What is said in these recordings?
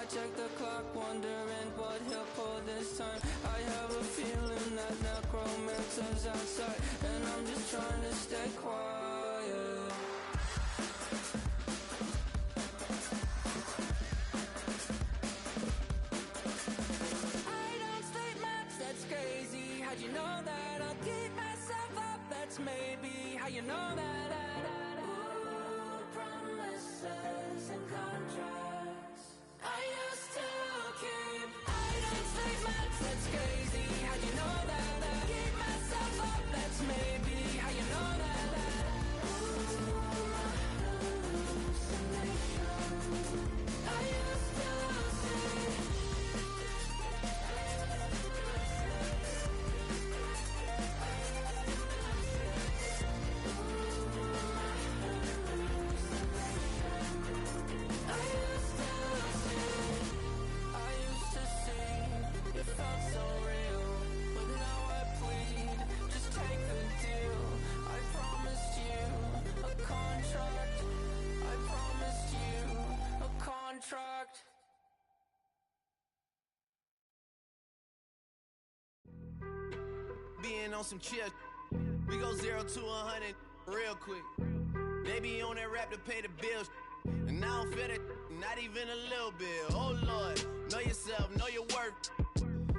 check the clock, wondering what he'll pull this time. I have a feeling that necromancer's outside, and I'm just trying to stay quiet. I don't sleep much, that's crazy. How'd you know that? I'll keep myself up, that's maybe how you know that. Ooh, promises and contracts I used to keep. I don't sleep much, that's crazy. How'd you know that? I keep myself up, that's maybe how you know that. Ooh, my hallucination I used to see. Being on some chill, we go 0 to 100 real quick. They be on that rap to pay the bills, and I don't feel that, not even a little bit. Oh Lord, know yourself, know your worth.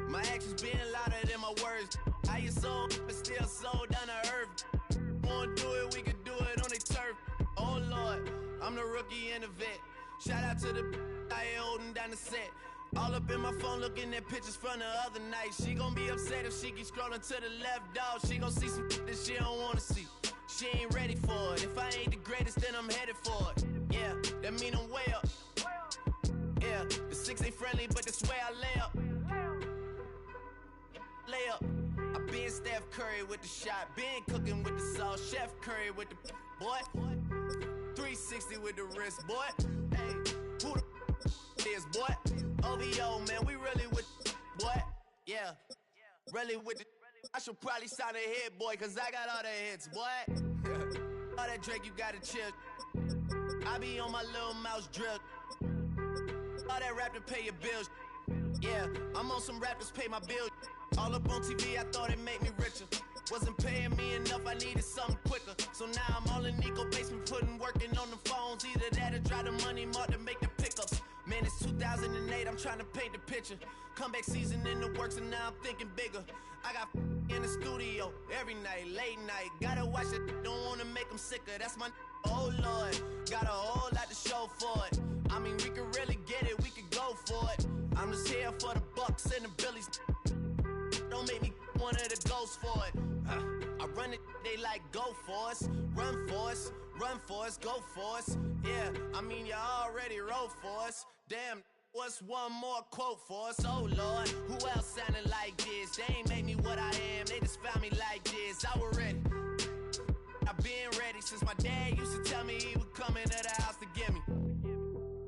My actions being louder than my words. How you sold, but still sold down to earth. Wanna do it, we can do it on the turf. Oh Lord, I'm the rookie and the vet. Shout out to the I ain't holding down the set. All up in my phone looking at pictures from the other night. She gon' be upset if she keep scrolling to the left, dog. She gon' see some that she don't wanna see. She ain't ready for it. If I ain't the greatest, then I'm headed for it. Yeah, that mean I'm way up. Yeah, the 6 ain't friendly, but that's where I lay up. Lay up. I been Steph Curry with the shot. Been cooking with the sauce. Chef Curry with the boy. 360 with the wrist, boy. Hey, who the is, boy? OVO, man, we really with boy. Yeah, really with the. I should probably sign a hit, boy, cause I got all the hits, boy. All that Drake, you gotta chill. I be on my little mouse drill. All that rap to pay your bills. Yeah, I'm on some rappers pay my bills. All up on TV, I thought it made me richer. Wasn't paying me enough, I needed something quicker. So now I'm all in Nico basement, working on the phones. Either that or try the money mark to make the pickups. Man, it's 2008, I'm trying to paint the picture. Comeback season in the works and now I'm thinking bigger. I got in the studio every night, late night. Gotta watch it, don't wanna make them sicker. That's my oh Lord, got a whole lot to show for it. I mean, we could really get it, we could go for it. I'm just here for the Bucks and the Billies. Don't make me one of the ghosts for it. I run it, they like go for us. Run for us, run for us, go for us. Yeah, I mean you already wrote for us. Damn, what's one more quote for us? Oh Lord, who else sounded like this? They ain't made me what I am, they just found me like this. I was ready, I've been ready since my dad used to tell me he would come into the house to get me.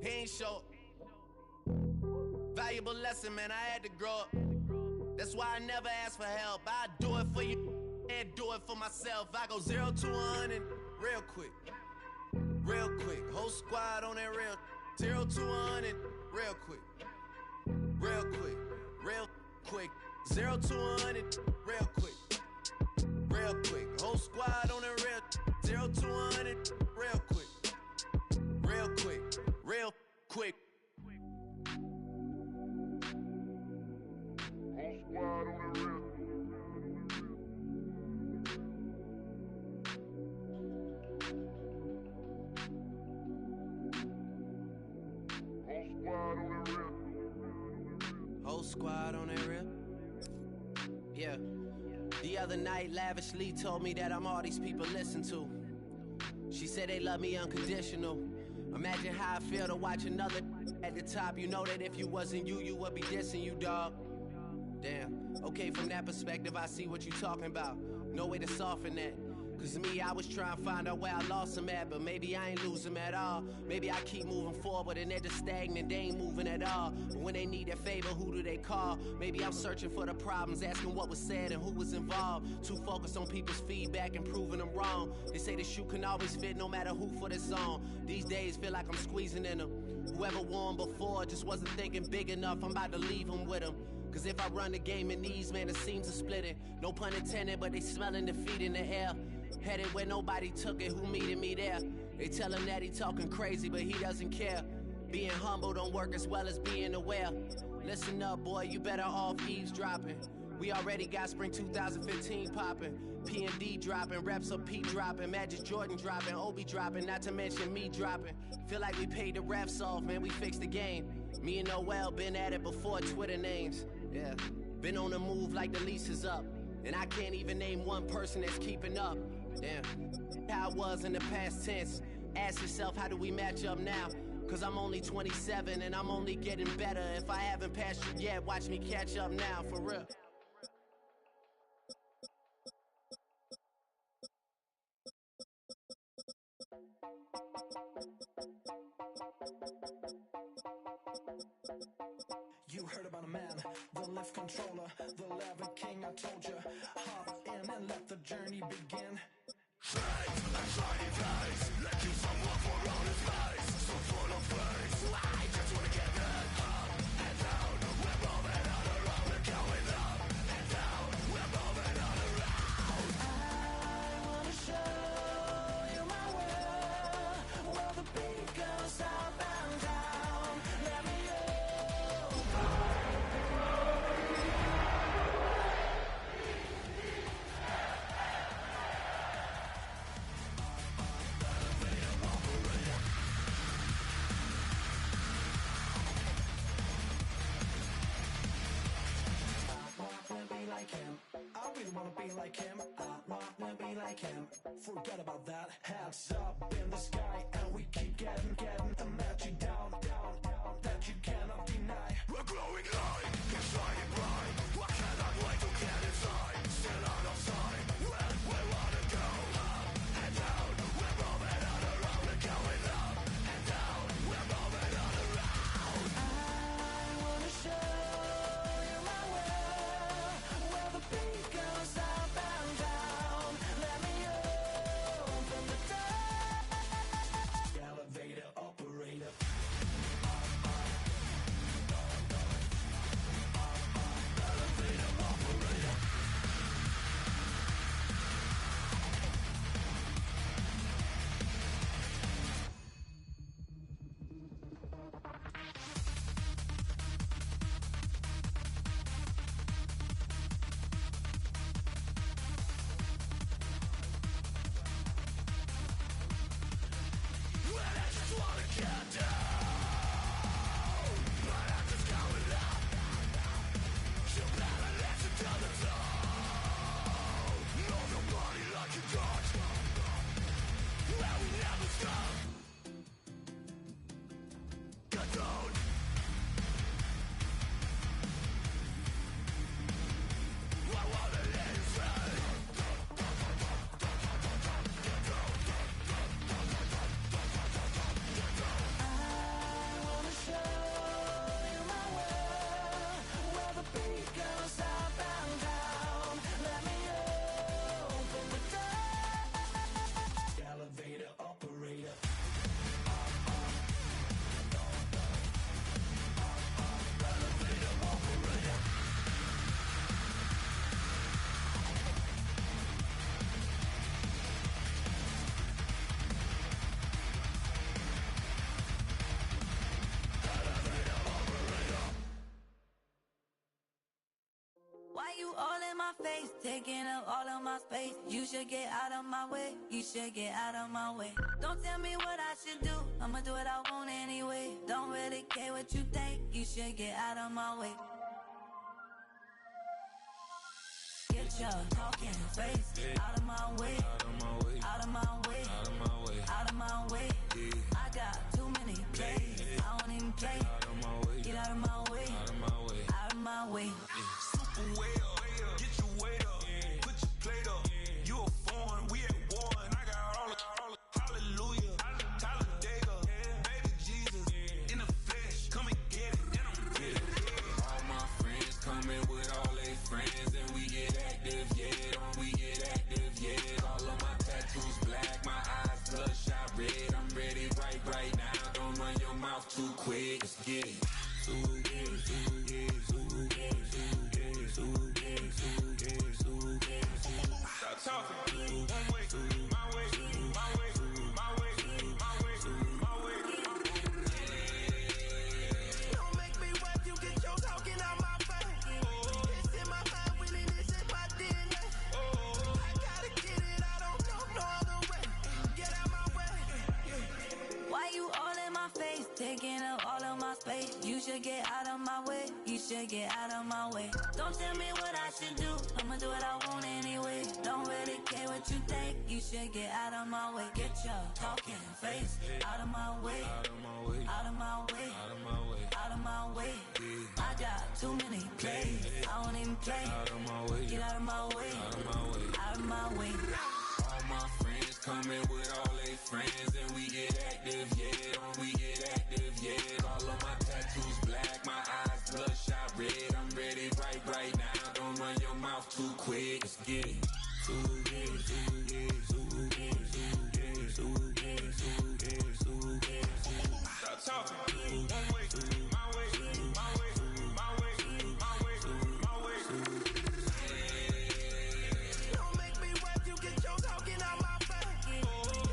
He ain't show up. Valuable lesson, man, I had to grow up. That's why I never ask for help. I do it for you and do it for myself. I go 0 to 100 real quick. Real quick. Whole squad on that real 0 to 100 real quick. Real quick. Real quick. 0 to 100 real quick. Real quick. Whole squad on that real 0 to 100 real quick. Real quick. Real quick. Whole squad on the real. Whole squad on that real. Yeah. The other night, lavishly told me that I'm all these people listen to. She said they love me unconditional. Imagine how I feel to watch another at the top. You know that if you wasn't you, you would be dissing you, dog. Damn. Okay, from that perspective, I see what you talking about. No way to soften that. Cause me, I was trying to find out where I lost him at, but maybe I ain't lose him at all. Maybe I keep moving forward and they're just stagnant, they ain't moving at all. But when they need their favor, who do they call? Maybe I'm searching for the problems, asking what was said and who was involved. Too focused on people's feedback and proving them wrong. They say the shoe can always fit no matter who for the song. These days feel like I'm squeezing in them. Whoever won before just wasn't thinking big enough, I'm about to leave them with them. Cause if I run the game in these, man, the seams are splitting. No pun intended, but they smelling defeat in the air. Headed where nobody took it, who meeted me there? They tell him that he talking crazy, but he doesn't care. Being humble don't work as well as being aware. Listen up, boy, you better off eavesdropping. We already got spring 2015 popping. P&D dropping, reps of P dropping, Magic Jordan dropping, Obi dropping, not to mention me dropping. Feel like we paid the refs off, man, we fixed the game. Me and Noel been at it before Twitter names. Yeah, been on the move like the lease is up. And I can't even name one person that's keeping up. Damn, how it was in the past tense. Ask yourself, how do we match up now? Cause I'm only 27 and I'm only getting better. If I haven't passed you yet, watch me catch up now, for real. You heard about a man, the lift controller, the lever king, I told you. Hop in and let the journey begin. Straight and shiny place, let you someone for all his face. So full of face, I just wanna get that up and down. We're moving all around, we're going up and down. We're moving all around. I wanna show you my world, where the beat goes up and down. Let me like him. I really wanna be like him. I wanna be like him. Forget about that. Hands up in the sky, and we keep getting the magic down, that you cannot deny. We're glowing light, it's shining bright. I cannot wait to get inside. Still out of sight. When we wanna go up and down. We're moving all around. We're going up and down. We're moving all around. I wanna show you my world, where the beat goes up and down. Let me open the door. Elevator operator. Elevator operator. Well, I just wanna get down, but I'm just going up. So better let's it down the top. No, nobody like you got. Well, we never stop. Get down. I wanna let it fly. I wanna show you my world, where the beat goes up and down. Let me open the door. Elevator operator. Elevator operator. Why you all in my face, taking up all of my space? You should get out of my way, you should get out of my way. Don't tell me what I should do, I'ma do what I want anyway. Don't really care what you think, you should get out of my way. Get your talking face out of my way, out of my way, out of my way, out of my way, out of my way. I got too many plays, I don't even play. Out of my way, get out of my way, out of my way, out of my way. Super way up, get your weight up, put your plate up. You a foreign, we at war. mouth too quick. Let's get it. Stop talking. One way, my way, my way, my way, my way, my way. Don't make me wipe you, get your talking out my face. It's in my mind, really, this is my DNA. I gotta get it, I don't know no other way. Get out my way. Why you all in my face, taking up all of my space? You should get out of my way, you should get out of my way. Don't tell me what I should do, I'ma do what I want anyway. Don't really care what you think, you should get out of my way. Get your talking face out of my way, out of my way, out of my way, out of my way, out of my way. I got too many plays, I don't even play. Out of my way, get out of my way, out of my way, out of my way. All my friends coming with all they friends, and we get active, yeah. We get active, yeah. All of my tattoos black, my eyes bloodshot red. I'm ready right now. Don't run your mouth too quick. Let's get it. Stop talking. One way, my way, my way, my way, my way, my way. Don't make me wipe you, get your talking out my face.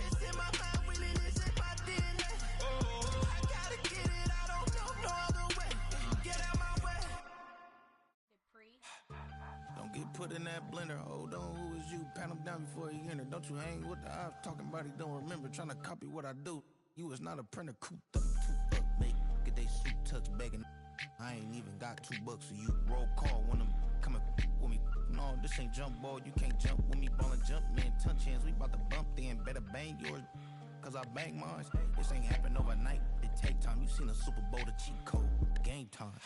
It's in my mind, really, this is my DNA. I gotta get it, I don't know no other way. Get out my way. Don't get put in that blender. Hold on, who is you? Pat him down before he enter. Don't you hang with the ops talking about he don't remember. Trying to copy what I do. You is not a printer, cooped up, make get they suit tucks begging. I ain't even got $2, so you roll call when I'm coming with me. No, this ain't jump ball, you can't jump with me. Ballin' jump, man, touch hands, we bout to bump then. Better bang yours, cause I bang mine. This ain't happen overnight, it take time. You seen a Super Bowl, the cheat code. Game time.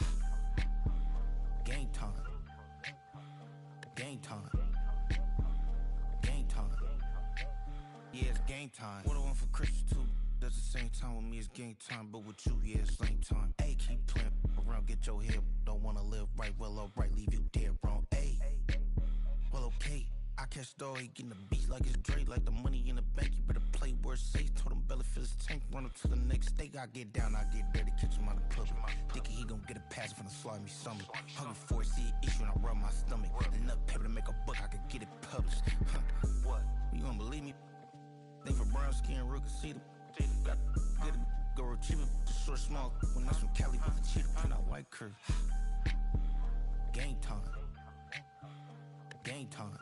Game time. Game time. Game time. Yeah, it's game time. What I want for Christmas too. Does the same time with me, it's game time. But with you, yeah, it's same time. Hey, keep playing around, get your head. Don't wanna live right, well, alright, leave you dead wrong. Hey, well, okay. I catch the dog, he getting the beat like it's Dre, like the money in the bank. You better play where it's safe. Told him belly fill his tank, run him to the next steak. I get down, I get dirty, catch him on the public. Thinking he gon' get a pass from the slimy stomach. Hungry for it, see an issue and I rub my stomach. Enough paper to make a book, I could get it published. What? You don't believe me? Think for brown skin, real can see them. Got get it, go retrieve it, short, small. When that's from Cali with the cheetah print out white curve. Game time. Game time.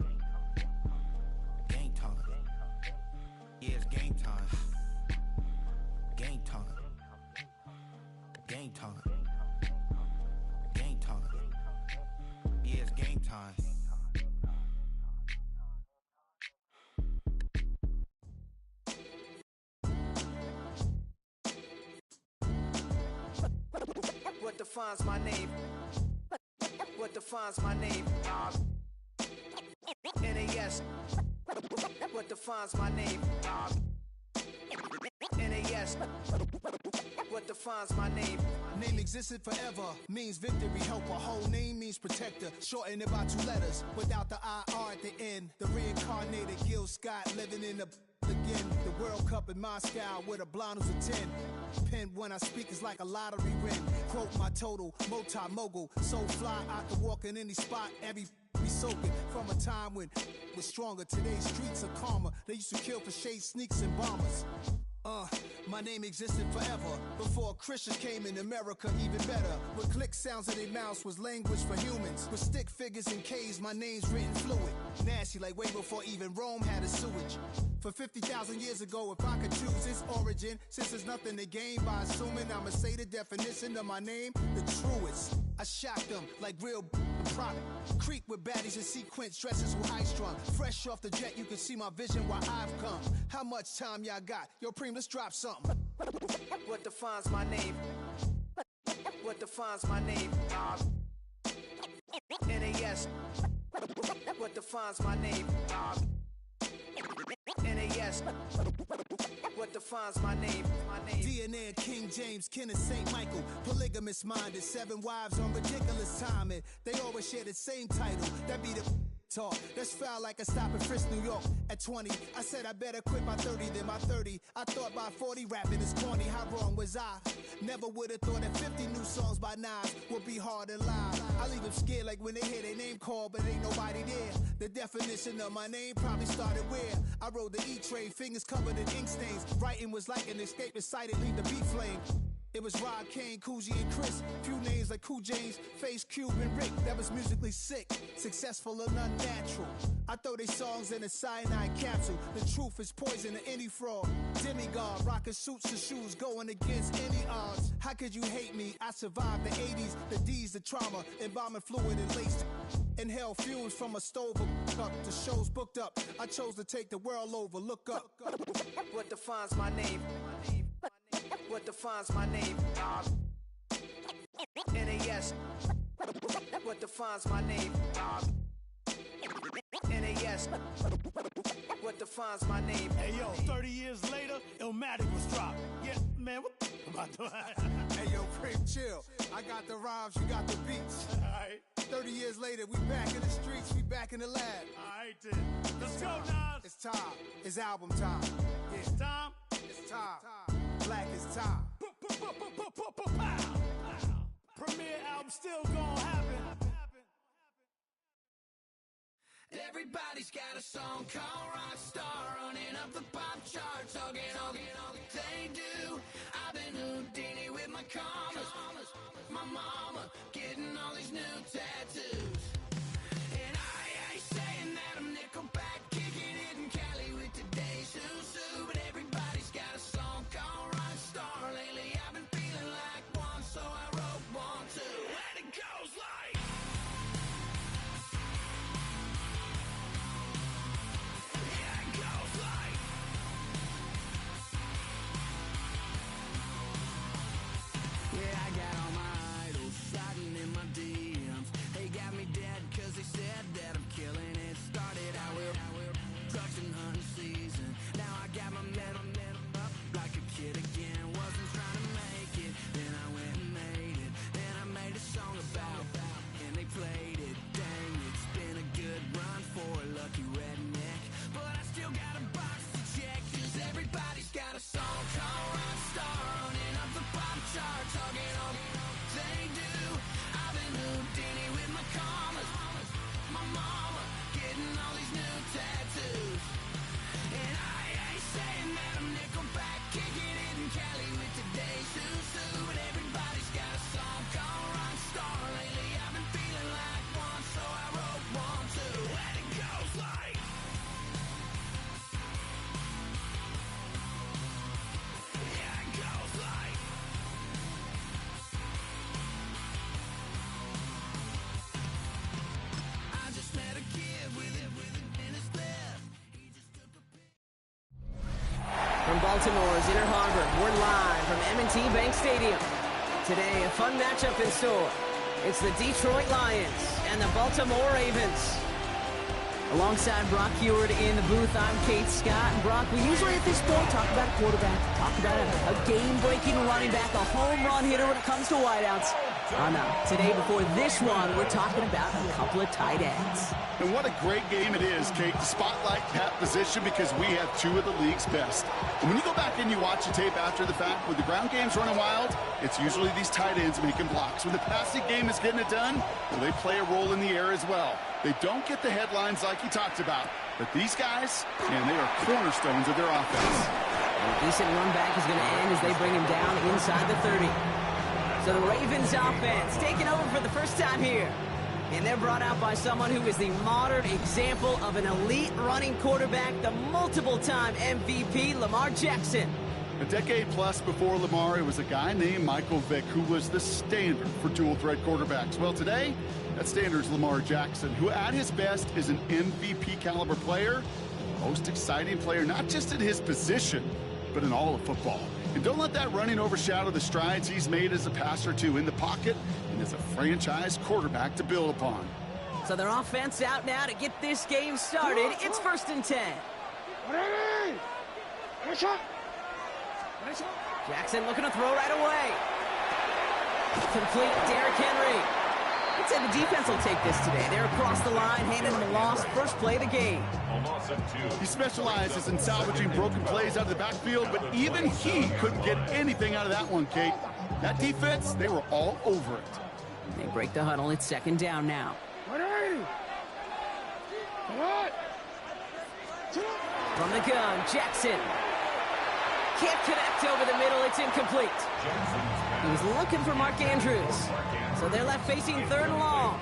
Game time. Yeah, it's game time. Game time. Game time. Game time. Yeah, it's game time. What defines my name? What defines my name? NAS. What defines my name? NAS. What defines my name? Name existed forever, means victory, helper. Whole name means protector, shortened it by 2 letters. Without the IR at the end, the reincarnated Gil Scott living in the again. The World Cup in Moscow with a blind who's a 10. Pen when I speak is like a lottery win. Quote my total, multi-mogul. So fly, I can walk in any spot, every be soaking. From a time when was stronger, today's streets are calmer. They used to kill for shade sneaks and bombers. My name existed forever. Before Christians came in America, even better. With click sounds in their mouths was language for humans. With stick figures and K's, my name's written fluid. Nasty like way before even Rome had a sewage. For 50,000 years ago, if I could choose its origin, since there's nothing to gain by assuming, I'ma say the definition of my name, the truest. I shocked them like real product. Creep with baddies in sequence, dresses with high strung. Fresh off the jet, you can see my vision where I've come. How much time y'all got? Yo, Preem, let's drop something. What defines my name? What defines my name? NAS. What defines my name? NAS. What defines my name? DNA of King James, kin of St. Michael. Polygamous minded, 7 wives on ridiculous timing. They always share the same title. That be the talk. That's foul like a stop in Frisk, New York. At 20, I said I better quit by 30 than my 30. I thought by 40 rapping is corny. How wrong was I? Never would have thought that 50 new songs by Nas would be hard and live. I leave them scared like when they hear their name called, but ain't nobody there. The definition of my name probably started where I rode the E-train, fingers covered in ink stains. Writing was like an escape inside, leave the beat flame. It was Rod Kane, Coogee, and Chris. Few names like Cool James, Face, Cube, and Rick. That was musically sick, successful and unnatural. I throw these songs in a cyanide capsule. The truth is poison to any fraud. Demigod, rocking suits and shoes, going against any odds. How could you hate me? I survived the 80s, the D's, the trauma, embalming fluid and laced. Inhale fumes from a stove up. The show's booked up. I chose to take the world over. Look up. What defines my name? What defines my name? NAS. What defines my name? NAS. What defines my name? Hey yo, 30 years later, Illmatic was dropped. Yeah, man, what about that? Hey yo, Prim, chill. I got the rhymes, you got the beats. Alright. 30 years later, we back in the streets, we back in the lab. Alright then. Let's go, Nas. It's time. It's album time. Yeah. It's time. It's time. Black is time. Premiere album still gonna happen. Everybody's got a song called Rockstar, running up the pop charts, hugging, they do. I've been Houdini with my commas, my mama getting all these new tattoos. And I ain't saying that I'm Nickelback, kicking it in Cali with today's Susu, but everybody's got a song called Rockstar. Lately I've been feeling like one, so I wrote one too. And it goes like, yeah, it goes like, yeah, I got all my idols sliding in my DMs. They got me dead cause they said that I'm killing it. Started out with trucks and hunting season. Now I got my metal up like a kid again. Wasn't trying to make it, then I went and made it. Then I made a song about and they played it. Dang, it's been a good run for a lucky redneck, but I still got a box to check, cause everybody's got a song called Rockstar, running up the pop charts, hugging on they do. I've been Houdini with my commas, my mama getting all these new tattoos. And I ain't saying that I'm Nickelback, kicking it in Cali with today's Susu, but everybody's got a song called Rockstar. Lately I've been feeling like one, so I wrote one too. And it goes like, yeah, it goes like, I just met a kid with it in his left. He just took a pic. From Baltimore's Inner Harbor, we're live from M&T Bank Stadium. Today, a fun matchup in store. It's the Detroit Lions and the Baltimore Ravens. Alongside Brock Heward in the booth, I'm Kate Scott. And Brock, we usually at this point talk about a quarterback, talk about a game-breaking running back, a home run hitter when it comes to wideouts. Oh no, today before this one, we're talking about a couple of tight ends. And what a great game it is, Kate, to spotlight that position because we have two of the league's best. And when you go back and you watch the tape after the fact, when the ground game's running wild, it's usually these tight ends making blocks. When the passing game is getting it done, well, they play a role in the air as well. They don't get the headlines like you talked about, but these guys, man, they are cornerstones of their offense. A decent run back is going to end as they bring him down inside the 30. So the Ravens offense taking over for the first time here. And they're brought out by someone who is the modern example of an elite running quarterback, the multiple-time MVP, Lamar Jackson. A decade plus before Lamar, it was a guy named Michael Vick who was the standard for dual-threat quarterbacks. Well, today, that standard is Lamar Jackson, who at his best is an MVP-caliber player, most exciting player, not just in his position, but in all of football. And don't let that running overshadow the strides he's made as a passer, too, in the pocket and as a franchise quarterback to build upon. So their offense out now to get this game started. It's 1st and 10. Jackson looking to throw right away. Complete Derrick Henry. I'd say the defense will take this today. They're across the line, handing them a loss. First play of the game. He specializes in salvaging broken plays out of the backfield, but even he couldn't get anything out of that one, Kate. That defense, they were all over it. They break the huddle. It's second down now. From the gun, Jackson. Can't connect over the middle. It's incomplete. He was looking for Mark Andrews. So they're left facing third and long.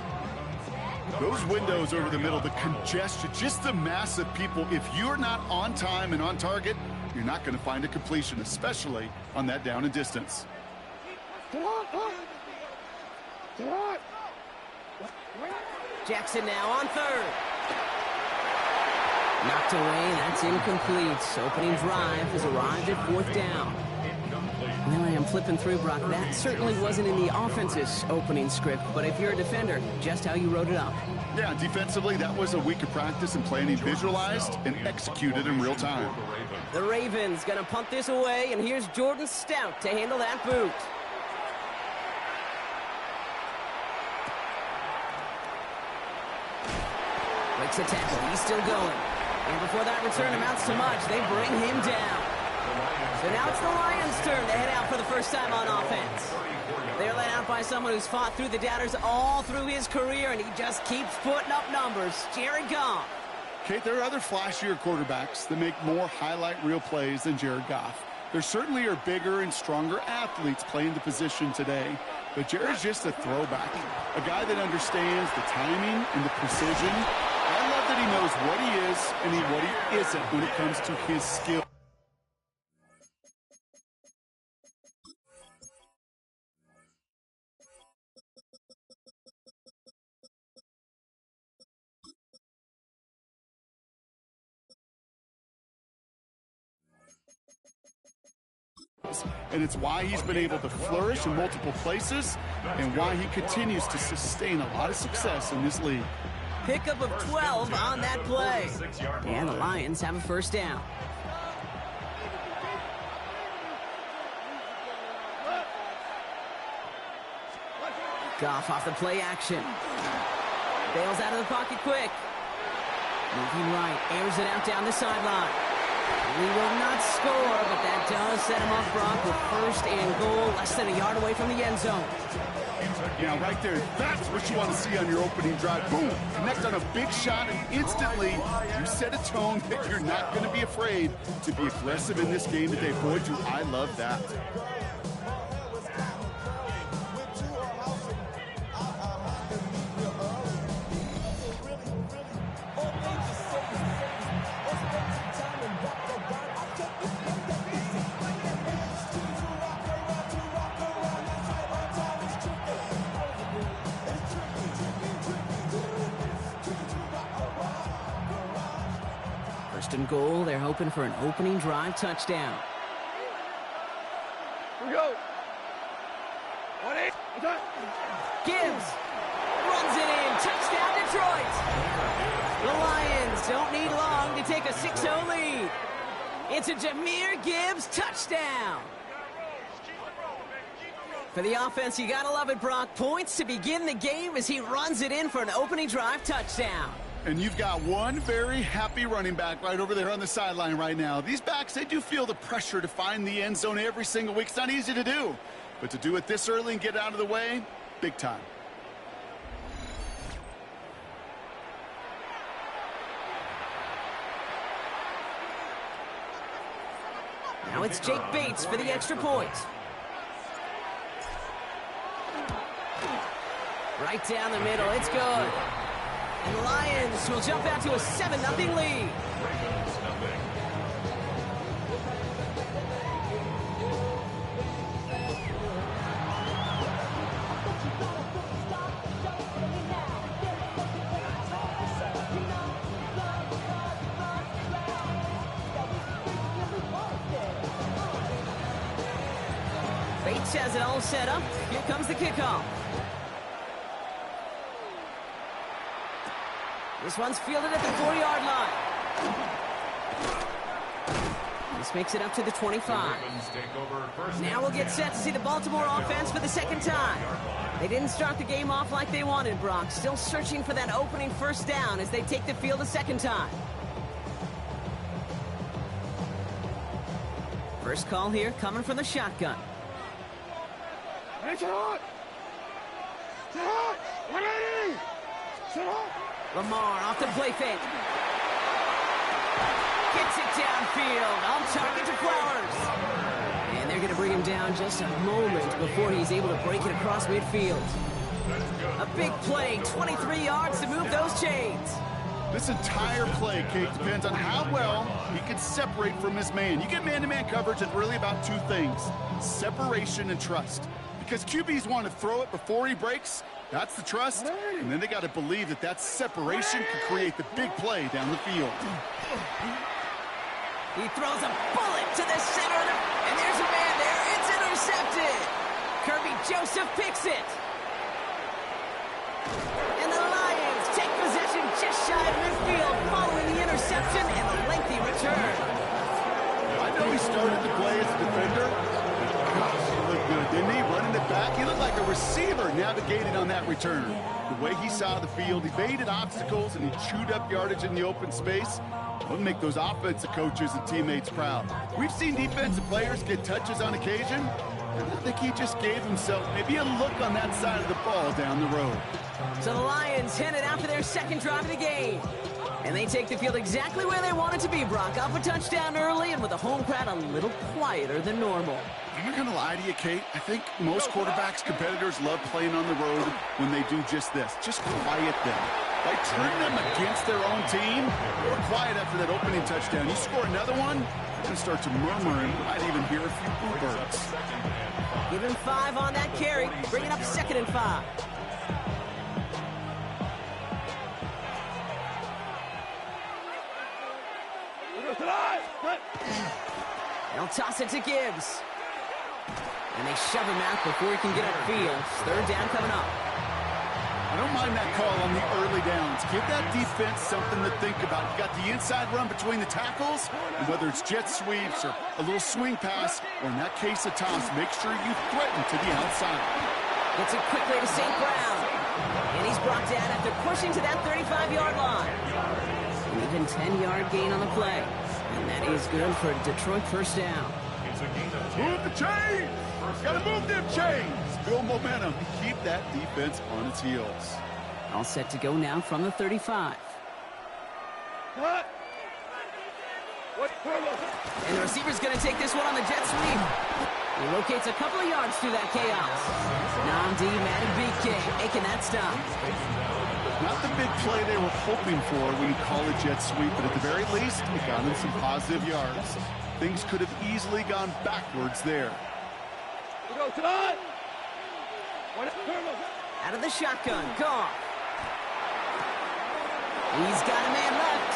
Those windows over the middle, the congestion, just the mass of people. If you're not on time and on target, you're not going to find a completion, especially on that down and distance. Jackson now on third. Knocked away, that's incomplete. Opening drive has arrived at fourth down. Now I am flipping through, Brock. That certainly wasn't in the offense's opening script, but if you're a defender, just how you wrote it up. Yeah, defensively, that was a week of practice and planning visualized and executed in real time. The Ravens gonna punt this away, and here's Jordan Stout to handle that boot. Breaks a tackle, he's still going. And before that return amounts to much, they bring him down. So now it's the Lions' turn to head out for the first time on offense. They're led out by someone who's fought through the doubters all through his career, and he just keeps putting up numbers. Jared Goff. Kate, there are other flashier quarterbacks that make more highlight reel plays than Jared Goff. There certainly are bigger and stronger athletes playing the position today, but Jared's just a throwback, a guy that understands the timing and the precision. I love that he knows what he is and what he isn't when it comes to his skill. And it's why he's been able to flourish in multiple places and why he continues to sustain a lot of success in this league. Pickup of 12 on that play. And the Lions have a first down. Goff off the play action. Bails out of the pocket quick. Moving right, airs it out down the sideline. He will not score, but that does set him up, Brock, with first and goal, less than a yard away from the end zone. Yeah, right there. That's what you want to see on your opening drive. Boom! Connect on a big shot, and instantly you set a tone that you're not going to be afraid to be aggressive in this game today. Boy, do I love that. First and goal, they're hoping for an opening drive touchdown. Here we go. Gibbs runs it in. Touchdown, Detroit. The Lions don't need long to take a 6-0 lead. It's a Jahmyr Gibbs touchdown. For the offense, you gotta love it, Brock. Points to begin the game as he runs it in for an opening drive touchdown. And you've got one very happy running back right over there on the sideline right now. These backs, they do feel the pressure to find the end zone every single week. It's not easy to do. But to do it this early and get out of the way, big time. Now it's Jake Bates for the extra point. Right down the middle, it's good. And the Lions will jump out to a 7-0 lead. Bates has it all set up. Here comes the kickoff. This one's fielded at the 4-yard line. This makes it up to the 25. Now we'll get set to see the Baltimore offense for the second time. They didn't start the game off like they wanted, Brock. Still searching for that opening first down as they take the field a second time. First call here coming from the shotgun. Lamar off the play fake. Gets it downfield. On target to Flowers. And they're going to bring him down just a moment before he's able to break it across midfield. A big play, 23 yards to move those chains. This entire play, Kate, depends on how well he can separate from his man. You get man-to-man coverage, it's really about two things: separation and trust. Because QBs want to throw it before he breaks, that's the trust, and then they got to believe that that separation can create the big play down the field. He throws a bullet to the center, and there's a man there. It's intercepted. Kirby Joseph picks it. And the Lions take possession just shy of midfield following the interception and a lengthy return. I know he started the play as a defender. Gosh, he looked good, didn't he? Running it back. He looked like a receiver navigating on that return. The way he saw the field, he evaded obstacles, and he chewed up yardage in the open space. It'll make those offensive coaches and teammates proud. We've seen defensive players get touches on occasion, and I think he just gave himself maybe a look on that side of the ball down the road. So the Lions headed out for their second drive of the game. And they take the field exactly where they want it to be, Brock. Up a touchdown early and with a home crowd a little quieter than normal. I'm not going to lie to you, Kate. I think most quarterbacks, competitors love playing on the road when they do just this. Just quiet them. By turning them against their own team, they were quiet after that opening touchdown. You score another one, you're going to start to murmur and you might even hear a few boo birds. Give him 5 on that carry. Bring it up 2nd and 5. They'll toss it to Gibbs. And they shove him out before he can get upfield. 3rd down coming up. I don't mind that call on the early downs. Give that defense something to think about. You got the inside run between the tackles, and whether it's jet sweeps or a little swing pass, or in that case a toss, make sure you threaten to the outside. Gets it quickly to St. Brown. And he's brought down after pushing to that 35-yard line. An even 10-yard gain on the play. And that is good for a Detroit first down. Move the chains! Gotta move them chains! Build momentum. Keep that defense on its heels. All set to go now from the 35. And the receiver's going to take this one on the jet sweep. He locates a couple of yards through that chaos. Namdi Madden making that stop. Not the big play they were hoping for when you call a jet sweep, but at the very least, it got them some positive yards. Things could have easily gone backwards there. Out of the shotgun, Goff. He's got a man left.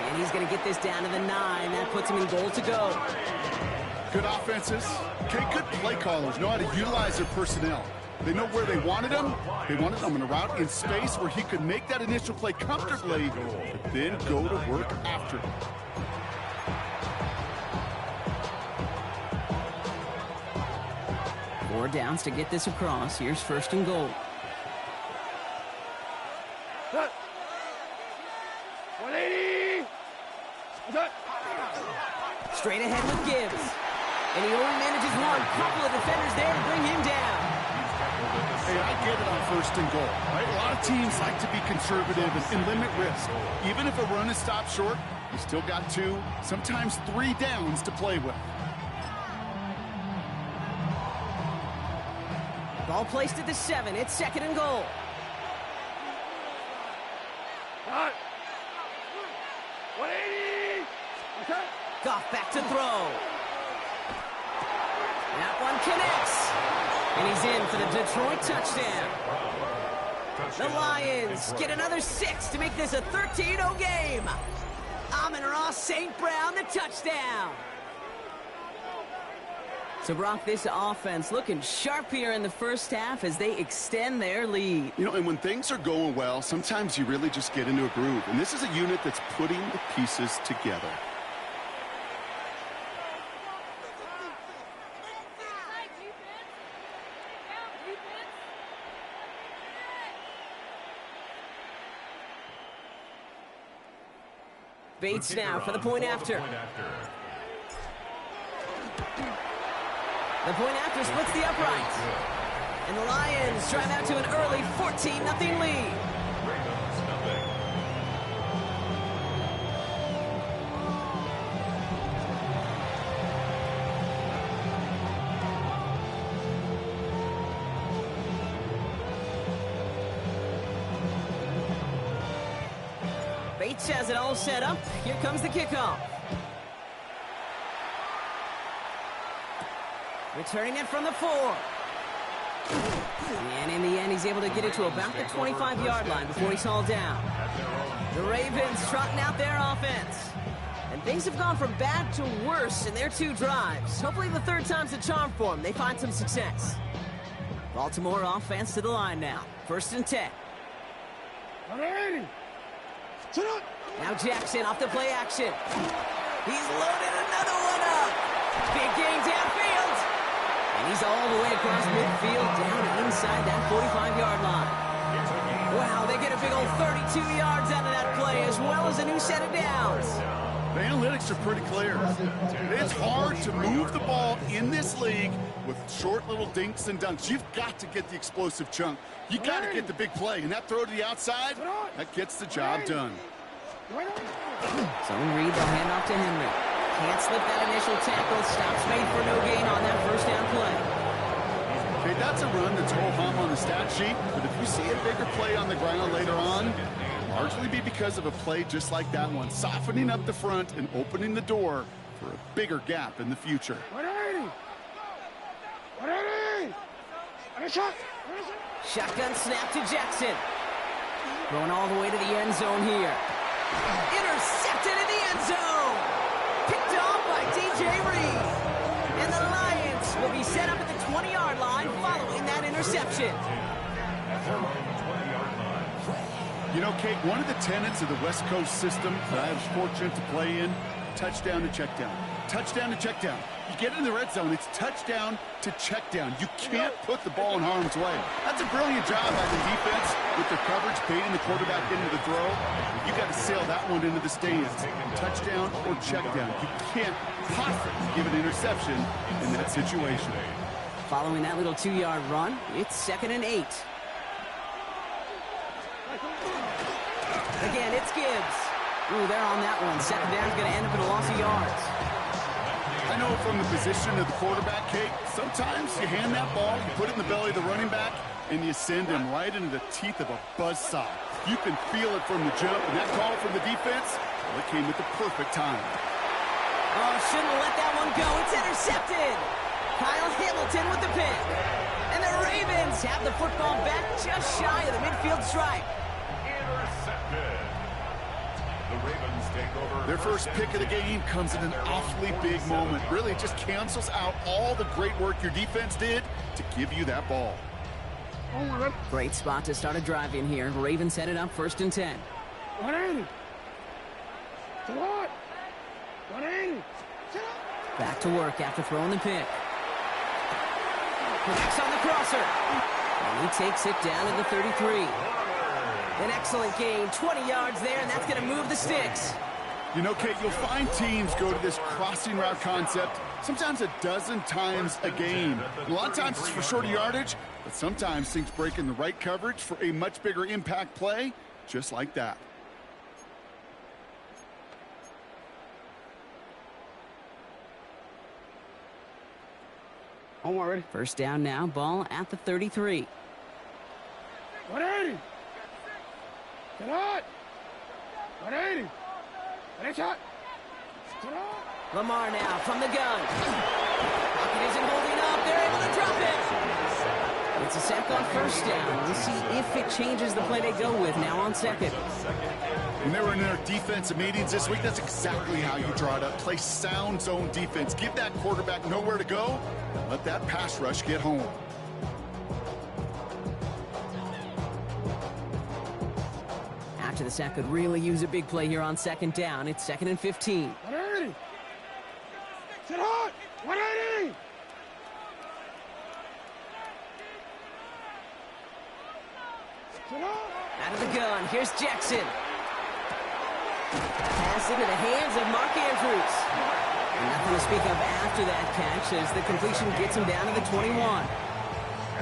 And he's going to get this down to the 9. That puts him in goal to go. Good offenses. Okay, good play callers know how to utilize their personnel. They know where they wanted him. They wanted him in a route in space where he could make that initial play comfortably, but then go to work after it. 4 downs to get this across. Here's 1st and goal. Straight ahead with Gibbs. And he only manages one. Couple of defenders there to bring him down. Hey, I get it on 1st and goal, right? A lot of teams like to be conservative and limit risk. Even if a run is stopped short, you still got 2, sometimes 3 downs to play with. Ball placed at the 7. It's 2nd and goal. Goff back to throw. That one connects. And he's in for the Detroit touchdown. The Lions get another 6 to make this a 13-0 game. Amon-Ra St. Brown, the touchdown. So, Brock, this offense looking sharp here in the first half as they extend their lead. You know, and when things are going well, sometimes you really just get into a groove. And this is a unit that's putting the pieces together. Bates now for the point after. The point after splits the upright. And the Lions drive out to an early 14-0 lead. Bates has it all set up. Here comes the kickoff. Returning it from the 4. And in the end, he's able to get it to about the 25-yard line before he's hauled down. The Ravens trotting out their offense. And things have gone from bad to worse in their 2 drives. Hopefully the third time's a charm for them. They find some success. Baltimore offense to the line now. 1st and 10. Now Jackson off the play action. He's loaded another one up. Big gain downfield. And he's all the way across midfield down inside that 45-yard line. Wow, they get a big old 32 yards out of that play as well as a new set of downs. The analytics are pretty clear. It's hard to move the ball in this league with short little dinks and dunks. You've got to get the explosive chunk. You got to get the big play. And that throw to the outside, that gets the job done. So Reed, they'll hand off to Henry. Can't slip that initial tackle. Stops made for no gain on that first down play. Okay, that's a run that's ho-hum on the stat sheet, but if you see a bigger play on the ground later on, largely be because of a play just like that one, softening up the front and opening the door for a bigger gap in the future. Shotgun snap to Jackson. Going all the way to the end zone here. Intercepted in the end zone. Picked off by DJ Reed. And the Lions will be set up at the 20-yard line following that interception. You know, Kate, one of the tenets of the West Coast system that I was fortunate to play in, touchdown to check down. Touchdown to check down. You get in the red zone, it's touchdown to check down. You can't put the ball in harm's way. That's a brilliant job by the defense with their coverage, baiting the quarterback into the throw. You got to sail that one into the stands. Touchdown or check down. You can't possibly give an interception in that situation. Following that little 2-yard run, it's 2nd and 8. Again, it's Gibbs. Ooh, they're on that one. 2nd down's going to end up in a loss of yards. I know from the position of the quarterback, Kate, sometimes you hand that ball, you put it in the belly of the running back, and you send him right into the teeth of a buzzsaw. You can feel it from the jump, and that call from the defense, well, it came at the perfect time. Oh, shouldn't have let that one go. It's intercepted. Kyle Hamilton with the pick. And the Ravens have the football back just shy of the midfield stripe. Intercepted. The Ravens take over. Their first pick of the game comes at an awfully big moment. Really just cancels out all the great work your defense did to give you that ball. Great spot to start a drive in here. Ravens headed up 1st and 10. 180. What? 180. Back to work after throwing the pick. Connects on the crosser. And he takes it down to the 33. An excellent gain, 20 yards there, and that's going to move the sticks. You know, Kate, you'll find teams go to this crossing route concept sometimes a dozen times a game. A lot of times it's for shorter yardage, but sometimes things break in the right coverage for a much bigger impact play, just like that. Already. First down now, ball at the 33. 180. Get out. 180. Headshot. Lamar now from the gun. Pocket isn't holding up. They're able to drop it. It's a sack on first down. We'll see if it changes the play they go with now on 2nd. When they were in their defensive meetings this week, that's exactly how you draw it up. Play sound zone defense. Give that quarterback nowhere to go, and let that pass rush get home. After the sack, could really use a big play here on 2nd down. It's 2nd and 15. 180. Sit hot. 180. Out of the gun, here's Jackson. Pass into the hands of Mark Andrews. And nothing to speak of after that catch as the completion gets him down to the 21.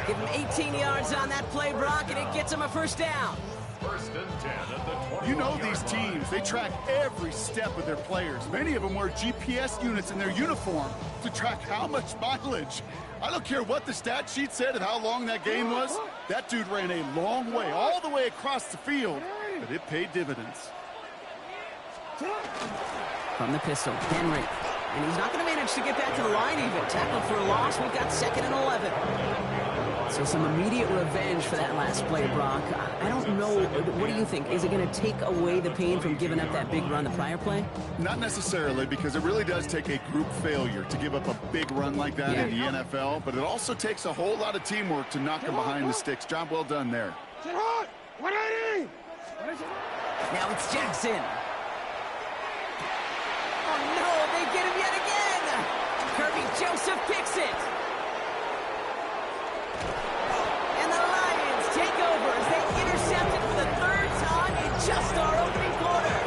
Give him 18 yards on that play, Brock, and it gets him a first down. First and 10 at the 20. You know these teams, they track every step of their players. Many of them wear GPS units in their uniform to track how much mileage. I don't care what the stat sheet said and how long that game was. That dude ran a long way, all the way across the field, but it paid dividends. From the pistol, Henry. And he's not going to manage to get back to the line even. Tackled for a loss. We've got 2nd and 11. So some immediate revenge for that last play, Brock. I don't know. What do you think? Is it going to take away the pain from giving up that big run the prior play? Not necessarily, because it really does take a group failure to give up a big run like that in the NFL, but it also takes a whole lot of teamwork to knock him behind the sticks. Job well done there. Now it's Jackson. Oh, no, they get him yet again. Kirby Joseph picks it. And the Lions take over as they intercept it for the 3rd time in just our opening quarter.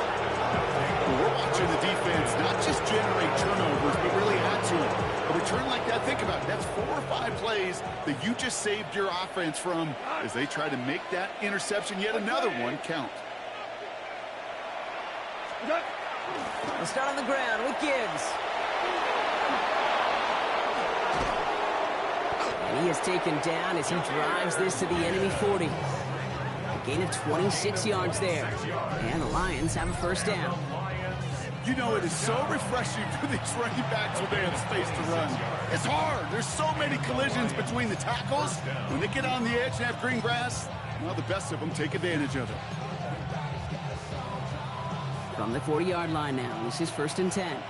We're watching the defense not just generate turnovers, but really add to it. A return like that, think about it. That's 4 or 5 plays that you just saved your offense from as they try to make that interception, yet another one, count. We'll start on the ground with Gibbs. And he is taken down as he drives this to the enemy 40. A gain of 26 yards there. And the Lions have a first down. You know, it is so refreshing for these running backs when they have space to run. It's hard. There's so many collisions between the tackles. When they get on the edge and have green grass, well, the best of them take advantage of it. From the 40-yard line now, this is 1st and 10.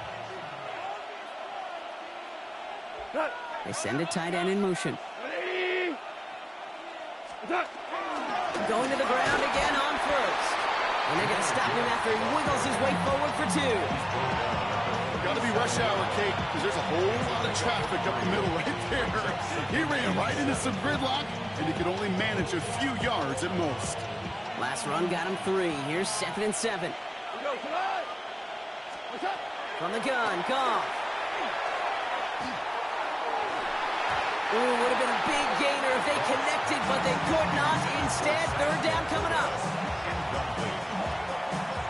They send a tight end in motion. Going to the ground again on 1st. And they're going to stop him after he wiggles his way forward for 2. Got to be rush hour, Kate, because there's a whole lot of traffic up the middle right there. He ran right into some gridlock, and he could only manage a few yards at most. Last run got him 3. Here's 2nd and 7. From the gun, Goff. Ooh, would have been a big gainer if they connected, but they could not. Instead, 3rd down coming up. Incomplete.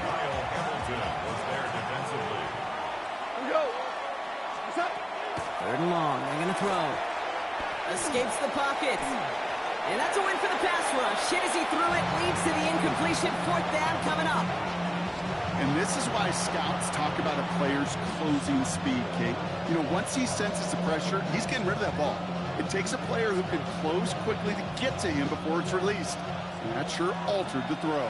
Kyle Hamilton was there defensively. 3rd and long. They're going to throw. Escapes the pocket. And that's a win for the pass rush. Hit as he threw it, leads to the incompletion. 4th down coming up. And this is why scouts talk about a player's closing speed, Kate. You know, once he senses the pressure, he's getting rid of that ball. It takes a player who can close quickly to get to him before it's released. And that sure altered the throw.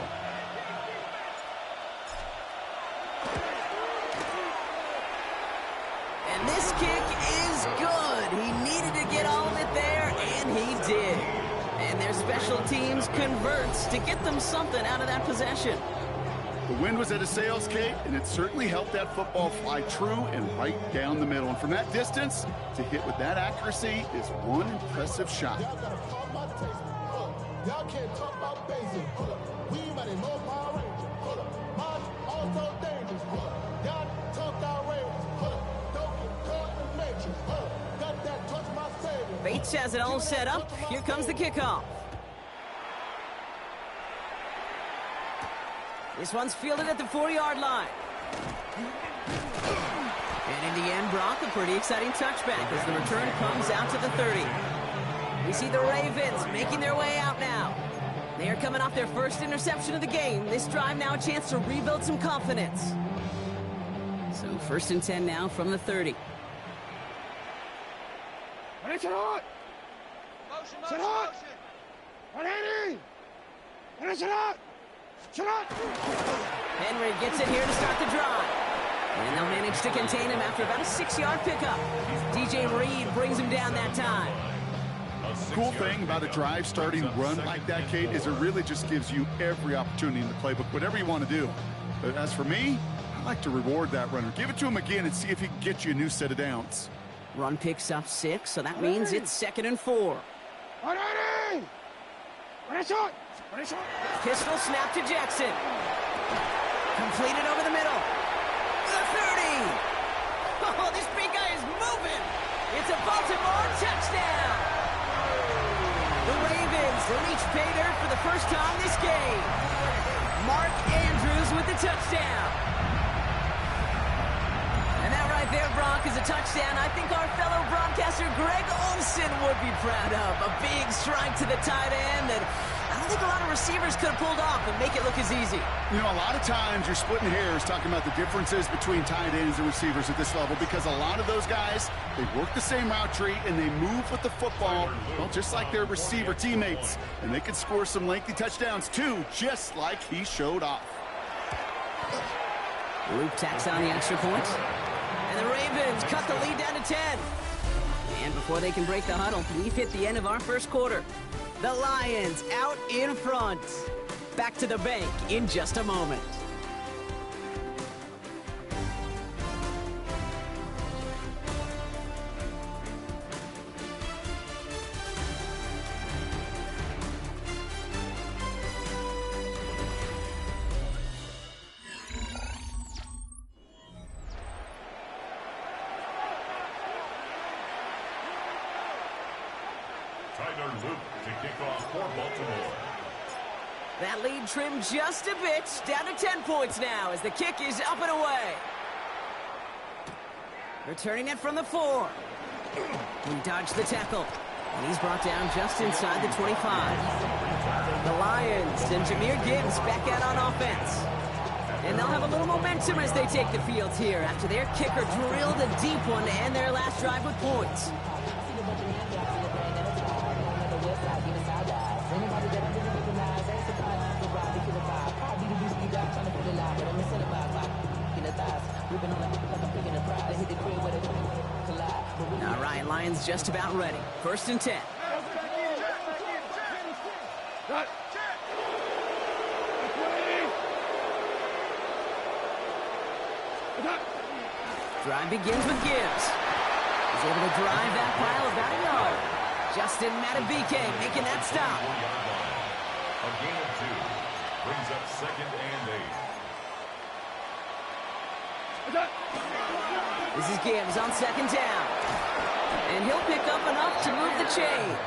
And this kick is good. He needed to get all of it there, and he did. And their special teams converts to get them something out of that possession. The wind was at his sails, Kate, and it certainly helped that football fly true and right down the middle. And from that distance, to hit with that accuracy is one impressive shot. Y'all can't talk about basic. We mighty low power rangers. Mine also dangerous. Y'all talk outrageous. Don't get caught in the matrix. Got that touch my savior. Bates has it all set up. Here comes the kickoff. This one's fielded at the 40-yard line. And in the end, Brock, a pretty exciting touchback as the return comes out to the 30. We see the Ravens making their way out now. They are coming off their first interception of the game. This drive now a chance to rebuild some confidence. So 1st and 10 now from the 30. Henry gets it here to start the drive. And they'll manage to contain him after about a 6-yard pickup. DJ Reed brings him down that time. Cool thing about a drive starting run like that, Kate, is it really just gives you every opportunity in the playbook, whatever you want to do. But as for me, I like to reward that runner. Give it to him again and see if he can get you a new set of downs. Run picks up 6, so that means it's 2nd and 4. Pistol snap to Jackson. Completed over the middle. The 30. Oh, this big guy is moving. It's a Baltimore touchdown. The Ravens reach pay dirt for the first time this game. Mark Andrews with the touchdown. And that right there, Bronk, is a touchdown I think our fellow broadcaster Greg Olson would be proud of. A big strike to the tight end that I don't think a lot of receivers could have pulled off and make it look as easy. You know, a lot of times you're splitting hairs talking about the differences between tight ends and receivers at this level because a lot of those guys, they work the same route tree and they move with the football, well, just like their receiver teammates. And they can score some lengthy touchdowns too, just like he showed off. Luke tacks on the extra point. And the Ravens cut the lead down to 10. And before they can break the huddle, we've hit the end of our first quarter. The Lions out in front. Back to the bank in just a moment. Luke to kick off for Baltimore. That lead trimmed just a bit, down to 10 points now as the kick is up and away. Returning it from the 4. He dodged the tackle, and he's brought down just inside the 25. The Lions and Jahmyr Gibbs back out on offense. And they'll have a little momentum as they take the field here after their kicker drilled a deep one to end their last drive with points. All right, Lions just about ready. 1st and 10. Drive begins with Gibbs. He's able to drive that pile about a yard. Justin Matabike making that stop. A gain of 2 brings up 2nd and 8. This is Gibbs on 2nd down. And he'll pick up enough to move the chains.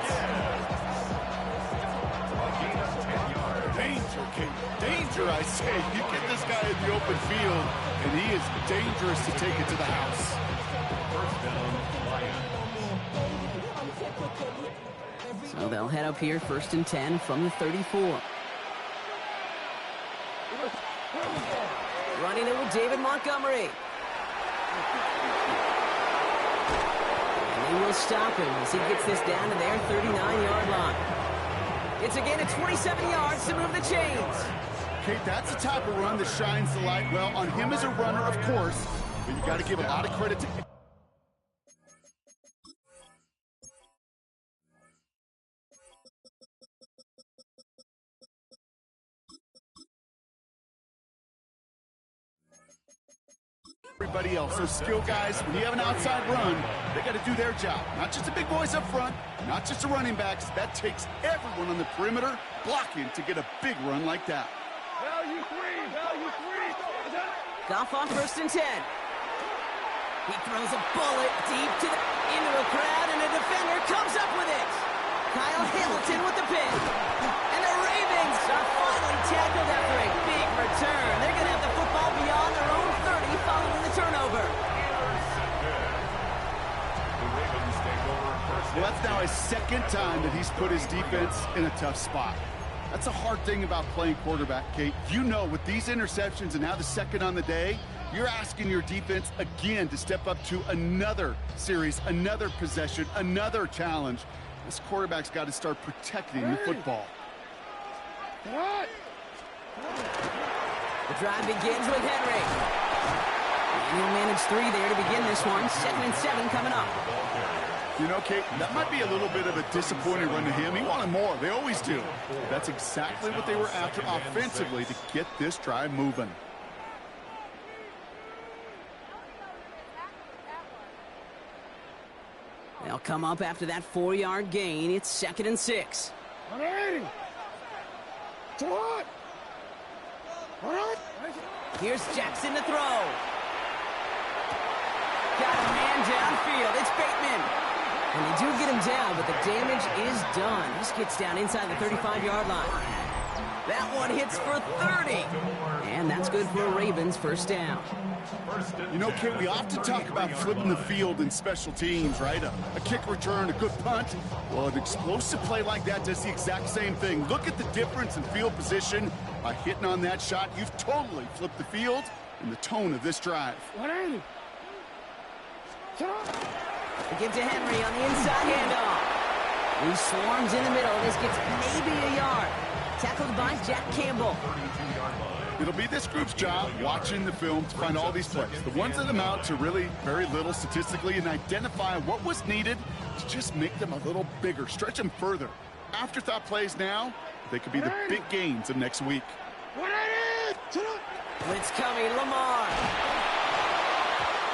Danger, Kate. Danger, I say. You get this guy in the open field, and he is dangerous to take it to the house. 1st down, Lions. So they'll head up here 1st and 10 from the 34. Running it with David Montgomery. And they will stop him as he gets this down to their 39-yard line. It's a gain of 27 yards to move the chains. Kate, that's the type of run that shines the light well on him as a runner, of course, but you got to give a lot of credit to everybody else. So skill guys, when you have an outside run, they got to do their job. Not just the big boys up front, not just the running backs. That takes everyone on the perimeter blocking to get a big run like that. Value 3, value 3. Goff on 1st and 10. He throws a bullet deep into a crowd, and a defender comes up with it. Kyle Hamilton with the pick. And the Ravens are finally tackled after a big return. They're going to have the football beyond their own 30 following the turnover. Well, that's now his 2nd time that he's put his defense in a tough spot. That's a hard thing about playing quarterback, Kate. You know, with these interceptions and now the 2nd on the day, you're asking your defense again to step up to another series, another possession, another challenge. This quarterback's got to start protecting the football. The drive begins with Henry. And he'll manage 3 there to begin this one. 2nd and 7 coming up. You know, Kate, that might be a little bit of a disappointing run to him. He wanted more. They always do. That's exactly what they were after offensively to get this drive moving. They'll come up after that 4-yard gain. It's 2nd and 6. 180. To what? All right. Here's Jackson to throw. Got a man downfield. It's Bateman. And they do get him down, but the damage is done. This gets down inside the 35-yard line. That one hits for 30. And that's good for a Ravens first down. You know, Kate, we often talk about flipping the field in special teams, right? A kick return, a good punt. Well, an explosive play like that does the exact same thing. Look at the difference in field position. By hitting on that shot, you've totally flipped the field and the tone of this drive. They give to Henry on the inside handoff. He swarms in the middle. This gets maybe a yard. Tackled by Jack Campbell. It'll be this group's job watching the film to find all these plays. The ones that amount to really very little statistically and identify what was needed to just make them a little bigger, stretch them further. Afterthought plays now, they could be the big gains of next week. Blitz coming, Lamar.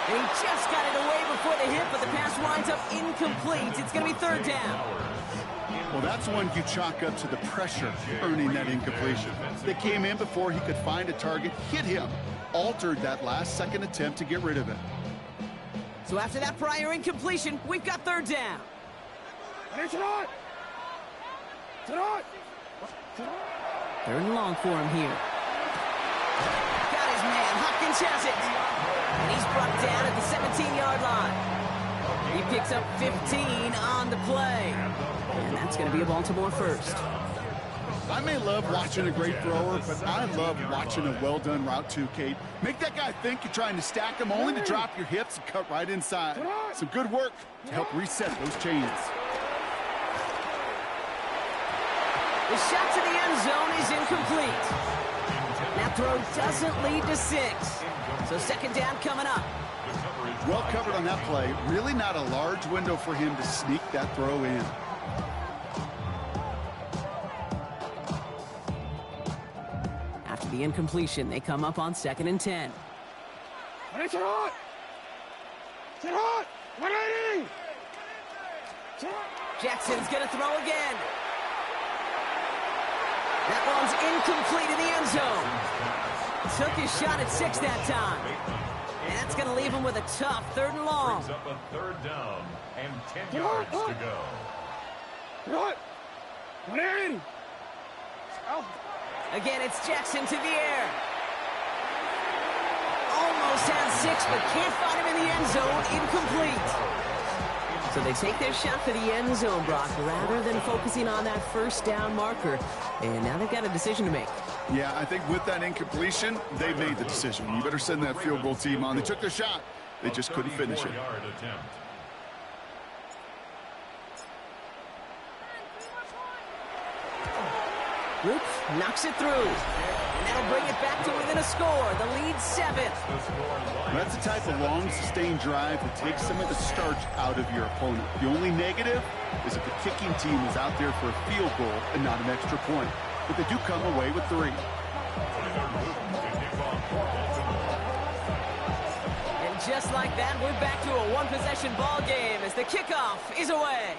And he just got it away before the hit, but the pass winds up incomplete. It's going to be third down. Well, that's one you chalk up to the pressure earning that incompletion. They came in before he could find a target, hit him, altered that last-second attempt to get rid of it. So after that prior incompletion, we've got third down. Third and long for him here. Got his man. Hopkins has it. And he's brought down at the 17-yard line. He picks up 15 on the play. And that's going to be a Baltimore first. I may love watching a great thrower, but I love watching a well-done route too, Kate. Make that guy think you're trying to stack him, only to drop your hips and cut right inside. Some good work to help reset those chains. The shot to the end zone is incomplete. That throw doesn't lead to 6. So second down coming up. Well covered on that play. Really not a large window for him to sneak that throw in. After the incompletion, they come up on 2nd and 10. Jackson's going to throw again. That one's incomplete in the end zone. Took his shot at 6 that time. And that's going to leave him with a tough third and long. Brings up a third down and 10 yards to go. Again, it's Jackson to the air. Almost has 6, but can't find him in the end zone. Incomplete. So they take their shot for the end zone, Brock, rather than focusing on that first down marker. And now they've got a decision to make. Yeah, I think with that incompletion, they made the decision. You better send that field goal team on. They took their shot. They just couldn't finish it. Luke knocks it through. And that'll bring it back to within a score. The lead 7. That's the type of long, sustained drive that takes some of the starch out of your opponent. The only negative is if the kicking team is out there for a field goal and not an extra point. But they do come away with 3. And just like that, we're back to a one-possession ball game as the kickoff is away.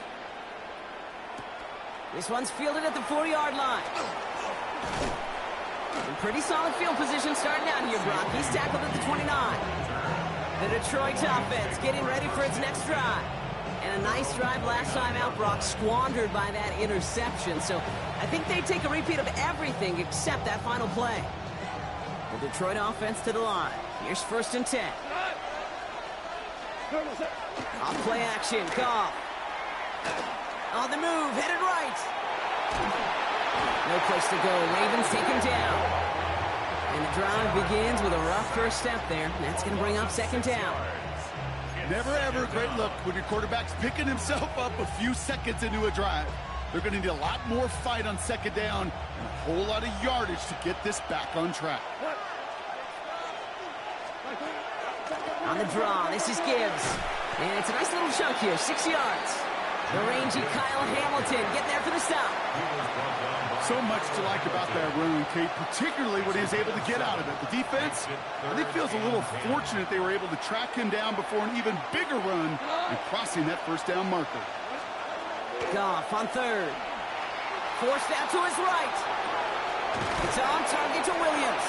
This one's fielded at the 40-yard line. In pretty solid field position starting out here, Brock. He's tackled at the 29. The Detroit offense getting ready for its next drive. And a nice drive last time out, Brock, squandered by that interception. So I think they take a repeat of everything except that final play. The Detroit offense to the line. Here's 1st and 10. Off play action, Goff. On the move, headed right. No place to go. Ravens take him down. And the drive begins with a rough first step there. That's going to bring up 2nd down. Never ever a great look when your quarterback's picking himself up a few seconds into a drive. They're going to need a lot more fight on 2nd down and a whole lot of yardage to get this back on track. On the draw, this is Gibbs. And it's a nice little chunk here, 6 yards. The rangy Kyle Hamilton getting there for the stop. So much to like about that run, Kate, particularly what he was able to get out of it. The defense, I think, feels a little fortunate they were able to track him down before an even bigger run and crossing that 1st down marker. Goff on 3rd. Forced out to his right. It's on target to Williams.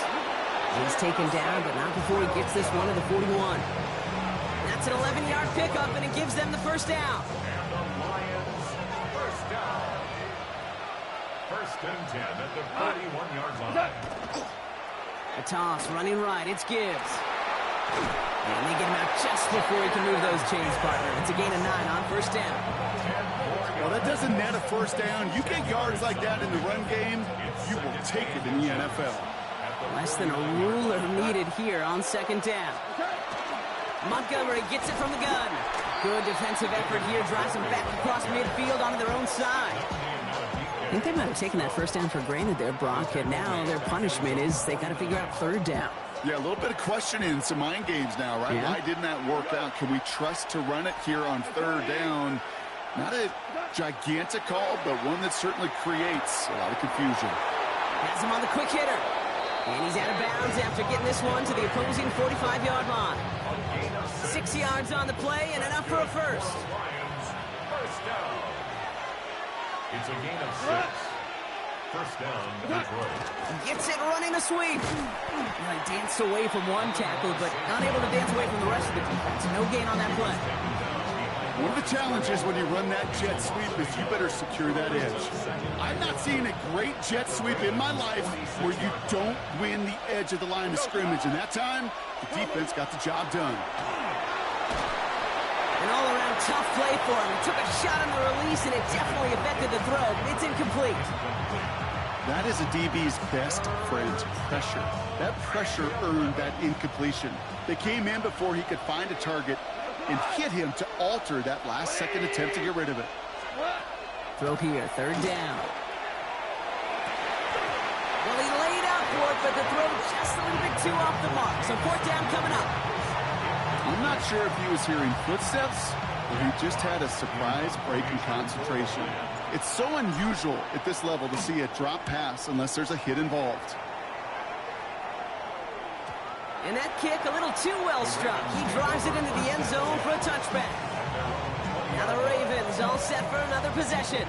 He's taken down, but not before he gets this one to the 41. That's an 11-yard pickup, and it gives them the first down. And the Lions, first down. First and 10 at the 41-yard line. A toss, running right, it's Gibbs. And they get him out just before he can move those chains, partner. It's a gain of 9 on first down. Well, that doesn't net a first down. You get yards like that in the run game, you will take it in the NFL. Less than a ruler needed here on second down. Montgomery gets it from the gun. Good defensive effort here, drives them back across midfield onto their own side. I think they might have taken that first down for granted there, Brock, and now their punishment is they got to figure out third down. Yeah, a little bit of questioning, some mind games now, right? Yeah. Why didn't that work out? Can we trust to run it here on third down? Not a gigantic call, but one that certainly creates a lot of confusion. Has him on the quick hitter. And he's out of bounds after getting this one to the opposing 45-yard line. 6 yards on the play and enough for a first. First down. It's a gain of 6. First down, Detroit. Gets it running the sweep. Well, he danced away from one tackle, but unable to dance away from the rest of the defense. No gain on that play. One of the challenges when you run that jet sweep is you better secure that edge. I've not seen a great jet sweep in my life where you don't win the edge of the line of scrimmage. And that time, the defense got the job done. An all-around tough play for him. He took a shot on the release, and it definitely affected the throw. It's incomplete. That is a DB's best friend, pressure. That pressure earned that incompletion. They came in before he could find a target and hit him to alter that last-second attempt to get rid of it. Throw here, third down. Well, he laid up for it, but the throw just a little bit too off the mark. So fourth down coming up. I'm not sure if he was hearing footsteps or he just had a surprise break in concentration. It's so unusual at this level to see a drop pass unless there's a hit involved. And that kick a little too well struck. He drives it into the end zone for a touchback. Now the Ravens all set for another possession.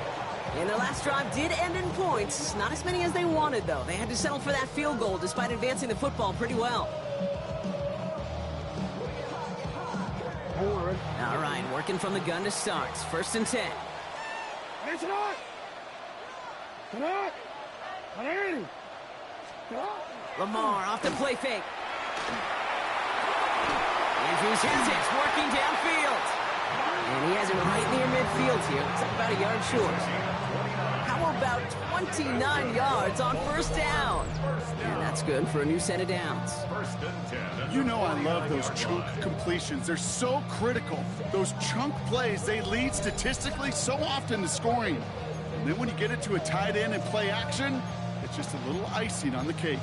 And their last drive did end in points. Not as many as they wanted, though. They had to settle for that field goal despite advancing the football pretty well. All right, working from the gun to start. First and 10. Lamar off the play fake. Andrews has it, working downfield. And he has it right near midfield here. It's about a yard short. How about 29 yards on first down? And that's good for a new set of downs. You know I love those chunk completions. They're so critical. Those chunk plays, they lead statistically so often to scoring. And then when you get into a tight end and play action, it's just a little icing on the cake.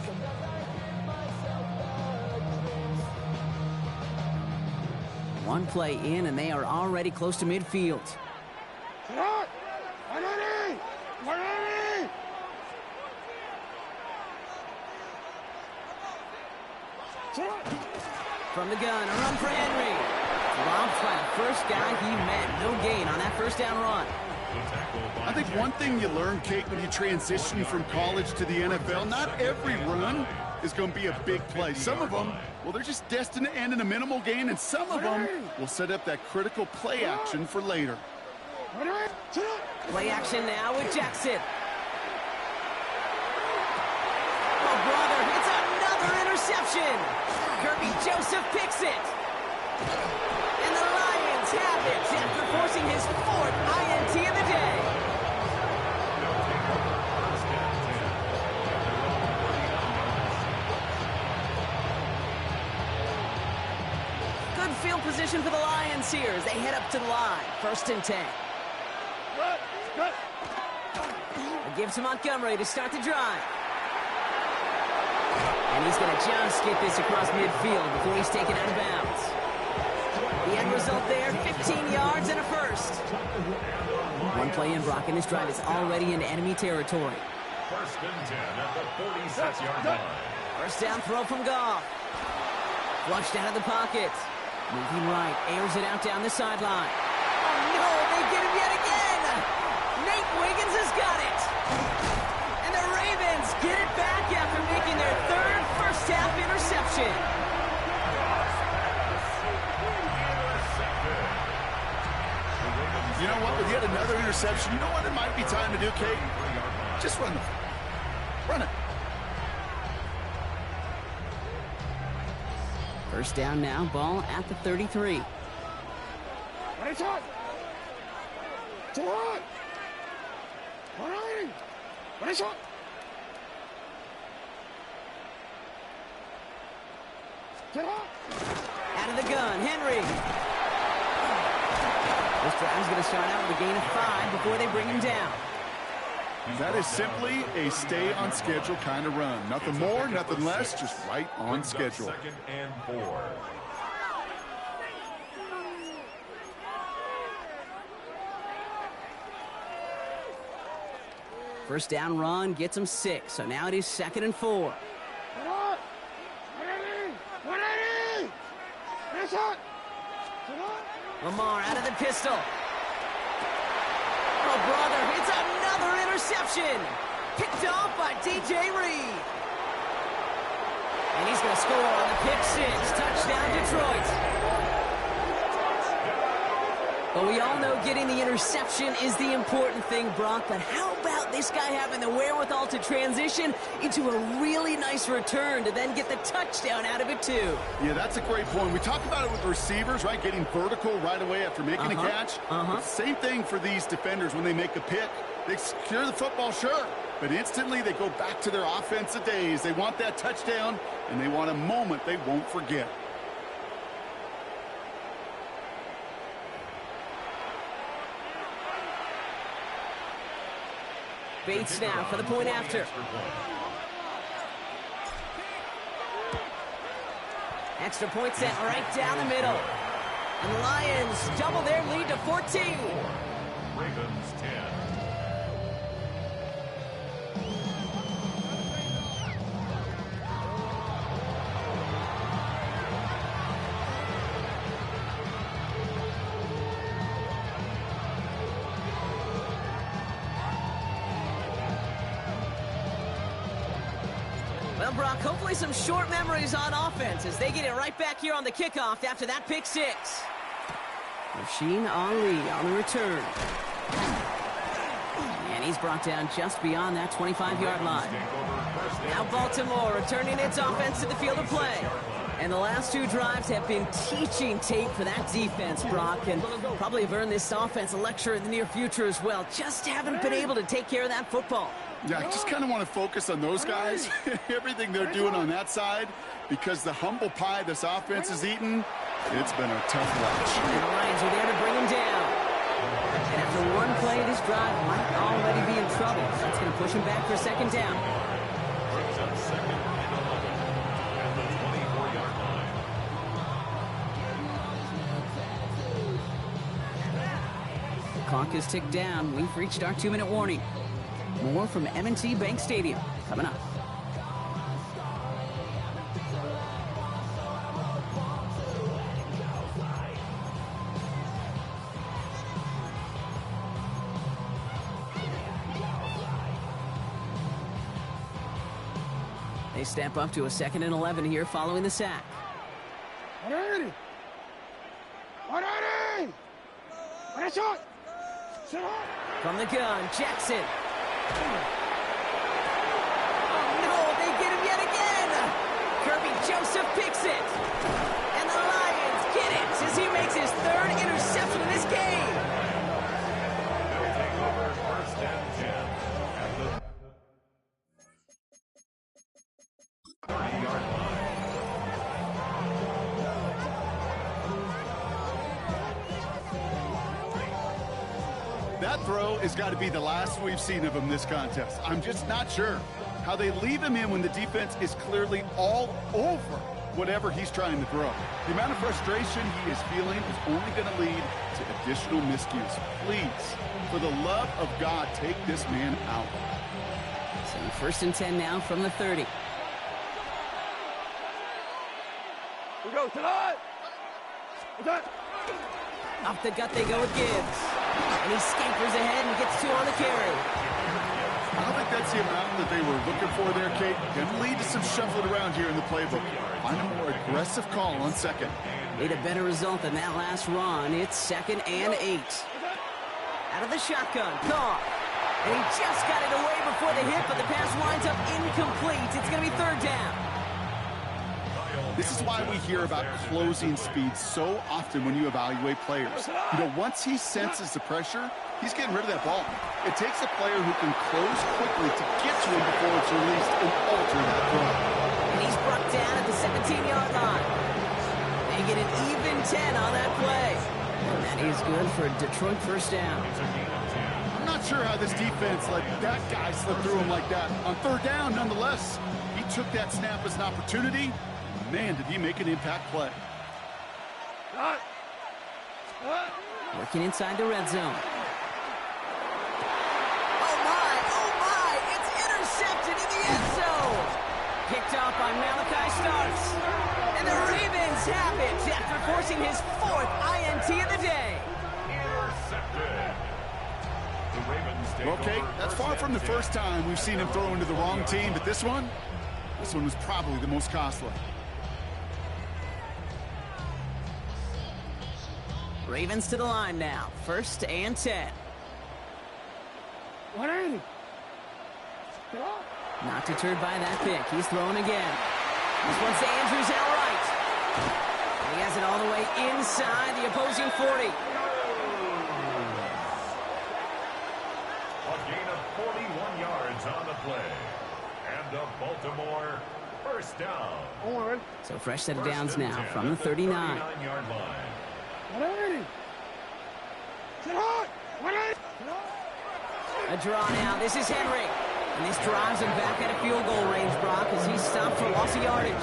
One play in, and they are already close to midfield. From the gun, a run for Henry. Dropped by the first guy he met. No gain on that first down run. I think one thing you learn, Kate, when you transition from college to the NFL, not every run is going to be a big play. Some of them, well, they're just destined to end in a minimal gain, and some of them will set up that critical play action for later. Play action now with Jackson. Oh, brother, it's another interception. Kirby Joseph picks it. And the Lions have it after forcing his fourth INT of the day. Good field position for the Lions here as they head up to the line. First and 10. It gives to Montgomery to start the drive. And he's going to just get this across midfield before he's taken out of bounds. The end result there, 15 yards and a first. One play in, Brock, and this drive is already in enemy territory. First and 10 at the 46-yard line. First down throw from Goff. Flushed out of the pocket. Moving right, airs it out down the sideline. Oh no, they get him yet again! Nate Wiggins has got it! And the Ravens get it back after making their third first-half interception. interception, you know what it might be time to do, Kate? Just run the ball. Run it. First down now, ball at the 33. Get up! Out of the gun, Henry. This drive's going to start out with a gain of 5 before they bring him down. That is simply a stay-on-schedule kind of run. Nothing more, nothing less, just right on schedule. 2nd and 4. First down run gets him 6, so now it is 2nd and 4. Lamar out of the pistol. Oh, brother, it's another interception. Picked off by DJ Reed. And he's going to score on the pick 6. Touchdown, Detroit. But we all know getting the interception is the important thing, Brock. But how about this guy having the wherewithal to transition into a really nice return to then get the touchdown out of it, too? Yeah, that's a great point. We talk about it with receivers, right? Getting vertical right away after making a catch. It's the same thing for these defenders when they make a pick. They secure the football, sure, but instantly they go back to their offensive days. They want that touchdown, and they want a moment they won't forget. Bates now for the point after. Extra point set right down the middle. And the Lions double their lead to 14. Ravens 10. Well, Brock, hopefully some short memories on offense as they get it right back here on the kickoff after that pick 6. Rasheen Ali on the return. And he's brought down just beyond that 25-yard line. Now Baltimore returning its offense to the field of play. And the last 2 drives have been teaching tape for that defense, Brock, and probably have earned this offense a lecture in the near future as well. Just haven't been able to take care of that football. Yeah, I just kind of want to focus on those guys, everything they're doing on that side, because the humble pie this offense is eating, it's been a tough watch. And the Lions are there to bring him down. And after one play, this drive might already be in trouble. That's going to push him back for a 2nd down. Brings up 2nd and 11 at the 24-yard line. The clock is ticked down. We've reached our 2-minute warning. More from M&T Bank Stadium coming up. They step up to a 2nd and 11 here following the sack. From the gun, Jackson. Oh, no, they get him yet again. Kirby Joseph picks it. And the Lions get it as he makes his 3rd interception in this game. They'll take over 1st and 10 at the 30-yard line. That throw has got to be the last we've seen of him this contest. I'm just not sure how they leave him in when the defense is clearly all over whatever he's trying to throw. The amount of frustration he is feeling is only going to lead to additional miscues. Please, for the love of God, take this man out. So 1st and 10 now from the 30. We go tonight. Off the gut they go with Gibbs. And he scampers ahead and gets 2 on the carry. I don't think that's the amount that they were looking for there, Kate. Going to lead to some shuffling around here in the playbook. Find a more aggressive call on 2nd. Need a better result than that last run. It's 2nd and 8. Out of the shotgun. Caught. And he just got it away before the hit, but the pass winds up incomplete. It's going to be third down. This is why we hear about closing speed so often when you evaluate players. You know, once he senses the pressure, he's getting rid of that ball. It takes a player who can close quickly to get to him before it's released and alter that throw. And he's brought down at the 17-yard line. They get an even 10 on that play. And that is good for a Detroit first down. I'm not sure how this defense let that guy slip through him like that. On third down, nonetheless, he took that snap as an opportunity. Man, did he make an impact play. Working inside the red zone. Oh my, it's intercepted in the end zone. Picked off by Malachi Starks. And the Ravens have it after forcing his 4th INT of the day. Intercepted. The Ravens take Okay, that's far from the first time we've seen him throw into the wrong team, but this one was probably the most costly. Ravens to the line now. 1st and 10. Not deterred by that pick. He's throwing again. This one's to Andrews outright. And he has it all the way inside the opposing 40. A gain of 41 yards on the play. And a Baltimore first down. So fresh set of downs now from the 39. 39-yard line. A draw now. This is Henry. And this drives him back at a field goal range, Brock, as he's stopped for loss of yardage.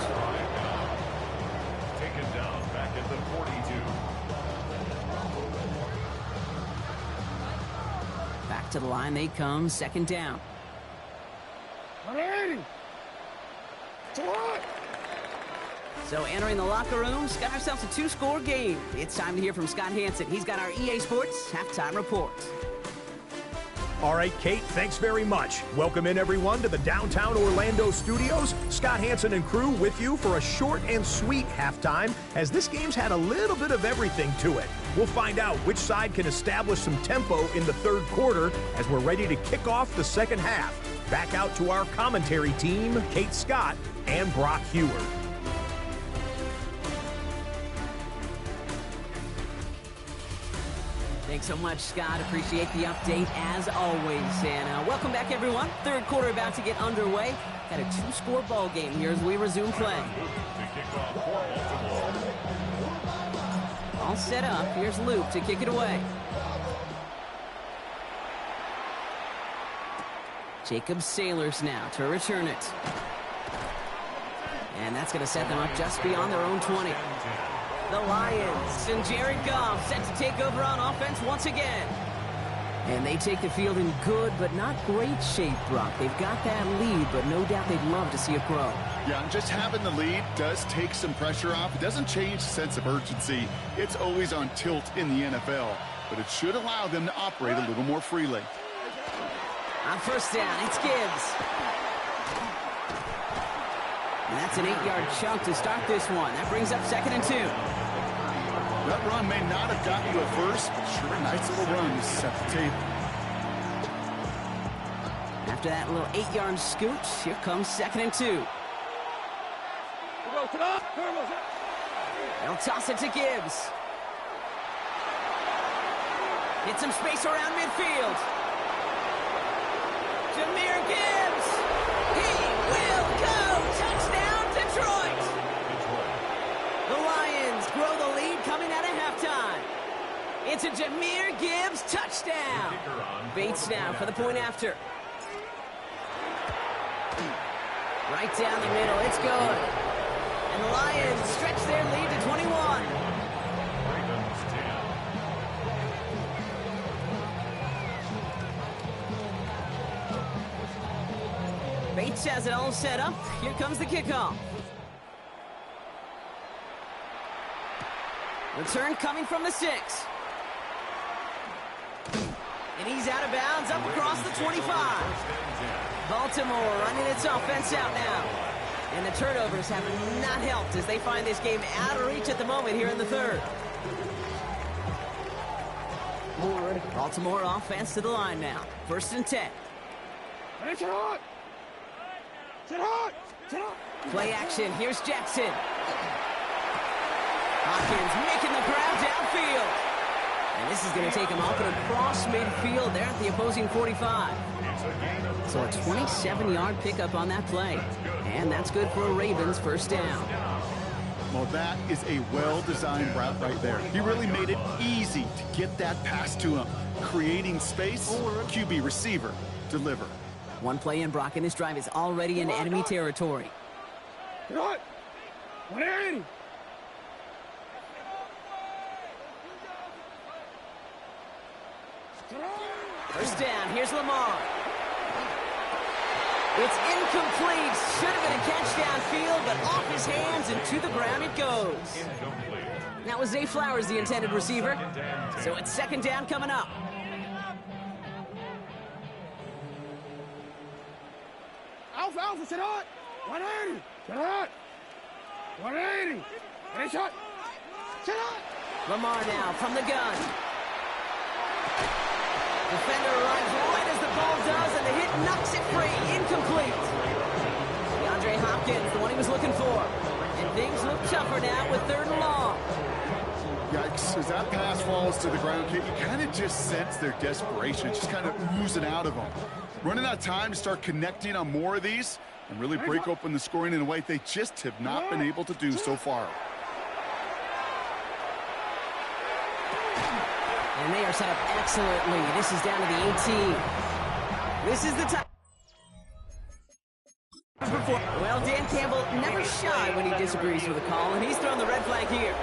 Taken down back at the 42. Back to the line they come. 2nd down. So entering the locker rooms, got ourselves a 2-score game. It's time to hear from Scott Hansen. He's got our EA Sports halftime report. All right, Kate, thanks very much. Welcome in, everyone, to the downtown Orlando studios. Scott Hansen and crew with you for a short and sweet halftime, as this game's had a little bit of everything to it. We'll find out which side can establish some tempo in the 3rd quarter as we're ready to kick off the 2nd half. Back out to our commentary team, Kate Scott and Brock Hewer. Thanks so much, Scott. Appreciate the update as always. And welcome back, everyone. 3rd quarter about to get underway. Got a 2-score ball game here as we resume play. All set up. Here's Luke to kick it away. Jacob Sailors now to return it. And that's going to set them up just beyond their own 20. The Lions and Jared Goff set to take over on offense once again. And they take the field in good but not great shape, Brock. They've got that lead, but no doubt they'd love to see it grow. Yeah, and just having the lead does take some pressure off. It doesn't change the sense of urgency. It's always on tilt in the NFL, but it should allow them to operate a little more freely. On 1st down, it's Gibbs. And that's an 8-yard chunk to start this one. That brings up 2nd and 2. That run may not have gotten you a first, but sure a nice little run to set the table. After that little 8-yard scoot, here comes 2nd and 2. They'll toss it to Gibbs. Get some space around midfield. Jahmyr Gibbs. He will go. Touchdown, Detroit. The Lions grow the lead coming out of halftime. It's a Jahmyr Gibbs touchdown. Bates now for the point after. Right down the middle. It's good. And the Lions stretch their lead to 21. Bates has it all set up. Here comes the kickoff. Return coming from the 6. And he's out of bounds up across the 25. Baltimore running its offense out now. And the turnovers have not helped as they find this game out of reach at the moment here in the 3rd. Baltimore offense to the line now. 1st and 10. Play action. Here's Jackson. Hopkins making the grab downfield. And this is going to take him off and across midfield there at the opposing 45. So a 27-yard pickup on that play. And that's good for a Ravens 1st down. Well, that is a well-designed route right there. He really made it easy to get that pass to him. Creating space, QB receiver, deliver. One play in, Brock, and this drive is already in enemy territory. 180. First down, here's Lamar. It's incomplete. Should have been a catch downfield, but off his hands and to the ground it goes. That was Zay Flowers, the intended receiver. So it's 2nd down coming up. Alpha, sit out. 180. Sit out. 180. Hey, shot. Sit out. Lamar now from the gun. Defender arrives right as the ball does, and the hit knocks it free. Incomplete. DeAndre Hopkins, the one he was looking for. And things look tougher now with 3rd and long. Yikes, as that pass falls to the ground, you kind of just sense their desperation. It's just kind of oozing out of them. Running out of time to start connecting on more of these and really break open the scoring in a way they just have not been able to do so far. And they are set up excellently. This is down to the 18. This is the time. Well, Dan Campbell never shy when he disagrees with a call, and he's throwing the red flag here.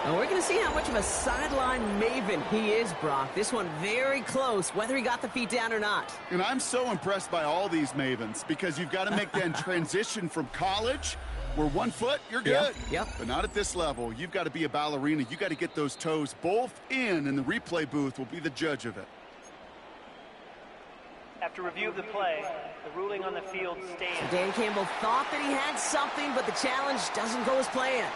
And we're going to see how much of a sideline maven he is, Brock. This one very close, whether he got the feet down or not. And I'm so impressed by all these mavens because you've got to make that transition from college where 1 foot, you're good. Yep. But not at this level. You've got to be a ballerina. You've got to get those toes both in, and the replay booth will be the judge of it. After review of the play, the ruling on the field stands. Dan Campbell thought that he had something, but the challenge doesn't go as planned.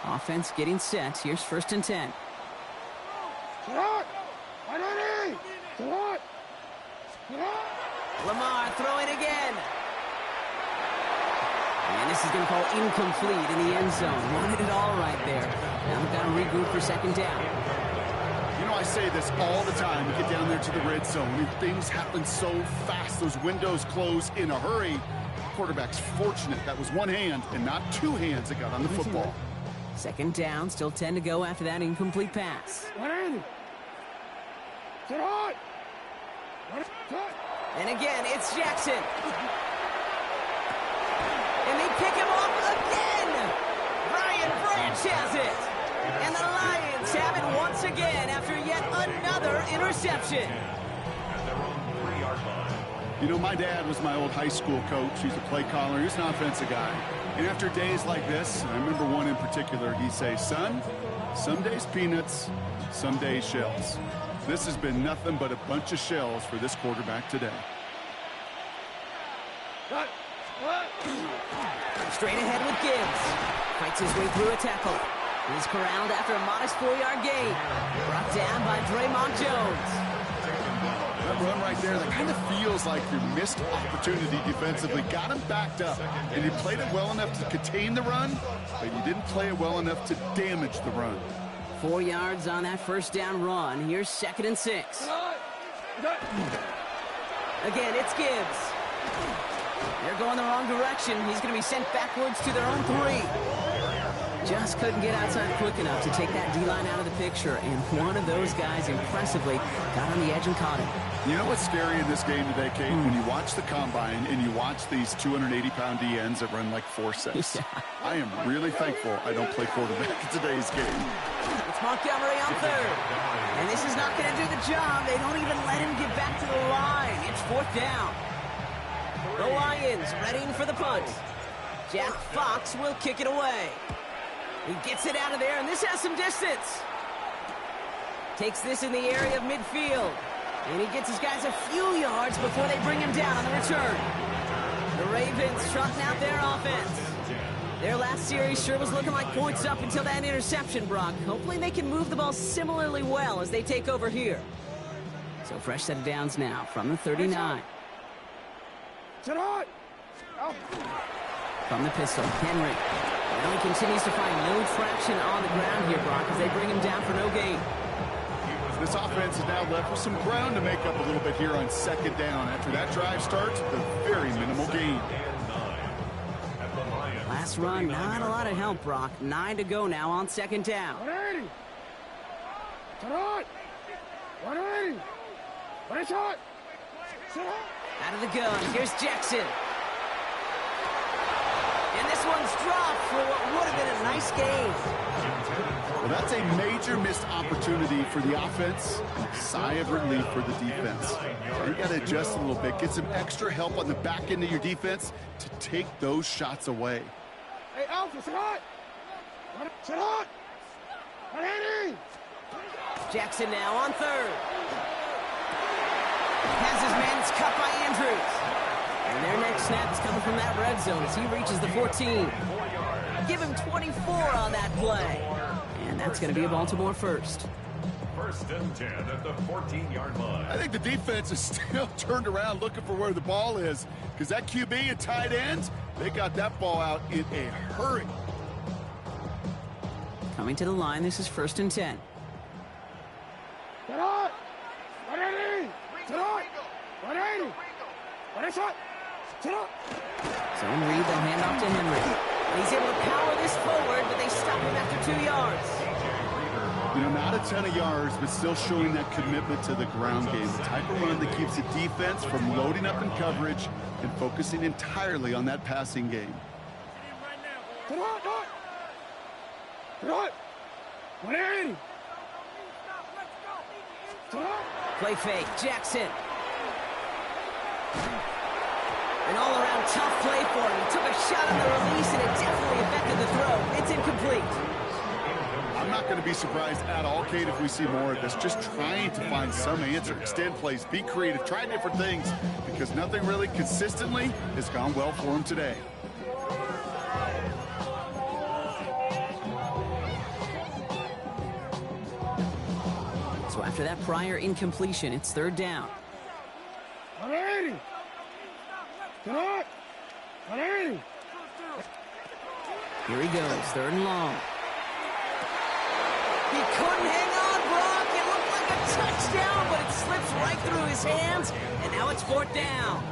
Offense getting set. Here's 1st and 10. Lamar throwing again. And this is going to call incomplete in the end zone. Wanted it all right there. Now they've got to regroup for 2nd down. You know, I say this all the time. You get down there to the red zone, and things happen so fast. Those windows close in a hurry. Quarterback's fortunate that was one hand and not 2 hands that got on the football. 2nd down, still 10 to go after that incomplete pass. And again, it's Jackson. And they pick him off again. Brian Branch has it. And the Lions have it once again after yet another interception. You know, my dad was my old high school coach. He's a play caller. He's an offensive guy. And after days like this, I remember one in particular, he'd say, son, some days peanuts, some days shells. This has been nothing but a bunch of shells for this quarterback today. Straight ahead with Gibbs. Fights his way through a tackle. He's corralled after a modest 4-yard gain. Brought down by Draymond Jones. That run right there, that kind of feels like your missed opportunity defensively. Got him backed up, and you played it well enough to contain the run, but you didn't play it well enough to damage the run. 4 yards on that 1st down run. Here's 2nd and 6. Again, it's Gibbs. They're going the wrong direction. He's going to be sent backwards to their own 3. Just couldn't get outside quick enough to take that D-line out of the picture, and one of those guys impressively got on the edge and caught him. You know what's scary in this game today, Kate? When you watch the combine and you watch these 280-pound DNs that run like 4.6. I am really thankful I don't play quarterback in today's game. It's Montgomery on 3rd. And this is not going to do the job. They don't even let him get back to the line. It's 4th down. The Lions readying for the punt. Jack Fox will kick it away. He gets it out of there, and this has some distance. Takes this in the area of midfield. And he gets his guys a few yards before they bring him down on the return. The Ravens trotting out their offense. Their last series sure was looking like points up until that interception, Brock. Hopefully they can move the ball similarly well as they take over here. So fresh set of downs now from the 39. From the pistol, Henry. Well, he continues to find no traction on the ground here, Brock, as they bring him down for no gain. This offense is now left with some ground to make up a little bit here on second down. After that drive starts with a very minimal gain. Last run, not a lot of help, Brock. 9 to go now on second down. 180. Out of the gun, here's Jackson. And this one's dropped for what would have been a nice game. Well, that's a major missed opportunity for the offense and a sigh of relief for the defense. So you got to adjust a little bit, get some extra help on the back end of your defense to take those shots away. Hey, Alpha, sit hot! Sit hot! 180! Jackson now on third. Has his man, it's cut by Andrews. And their next snap is coming from that red zone as he reaches the 14. Give him 24 on that play. And that's going to be a Baltimore first. First and 10 at the 14-yard line. I think the defense is still turned around looking for where the ball is, because that QB and tight ends, they got that ball out in a hurry. Coming to the line, this is first and 10. Get on! 180! Sit on! 180! What is it? Sit on! Zone read, they'll hand off to Henry. He's able to power this forward, but they stop him after 2 yards. You know, not a ton of yards, but still showing that commitment to the ground game. The type of run that keeps the defense from loading up in coverage and focusing entirely on that passing game. Sit on! Sit on! 180! Play fake, Jackson. An all-around tough play for him. He took a shot on the release, and it definitely affected the throw. It's incomplete. I'm not going to be surprised at all, Kate, if we see more of this. Just trying to find some answer, extend plays, be creative, try different things, because nothing really consistently has gone well for him today. So after that prior incompletion, it's third down. 180! Get on! 180! Here he goes, third and long. He couldn't hang on, Brock. It looked like a touchdown, but it slips right through his hands, and now it's fourth down.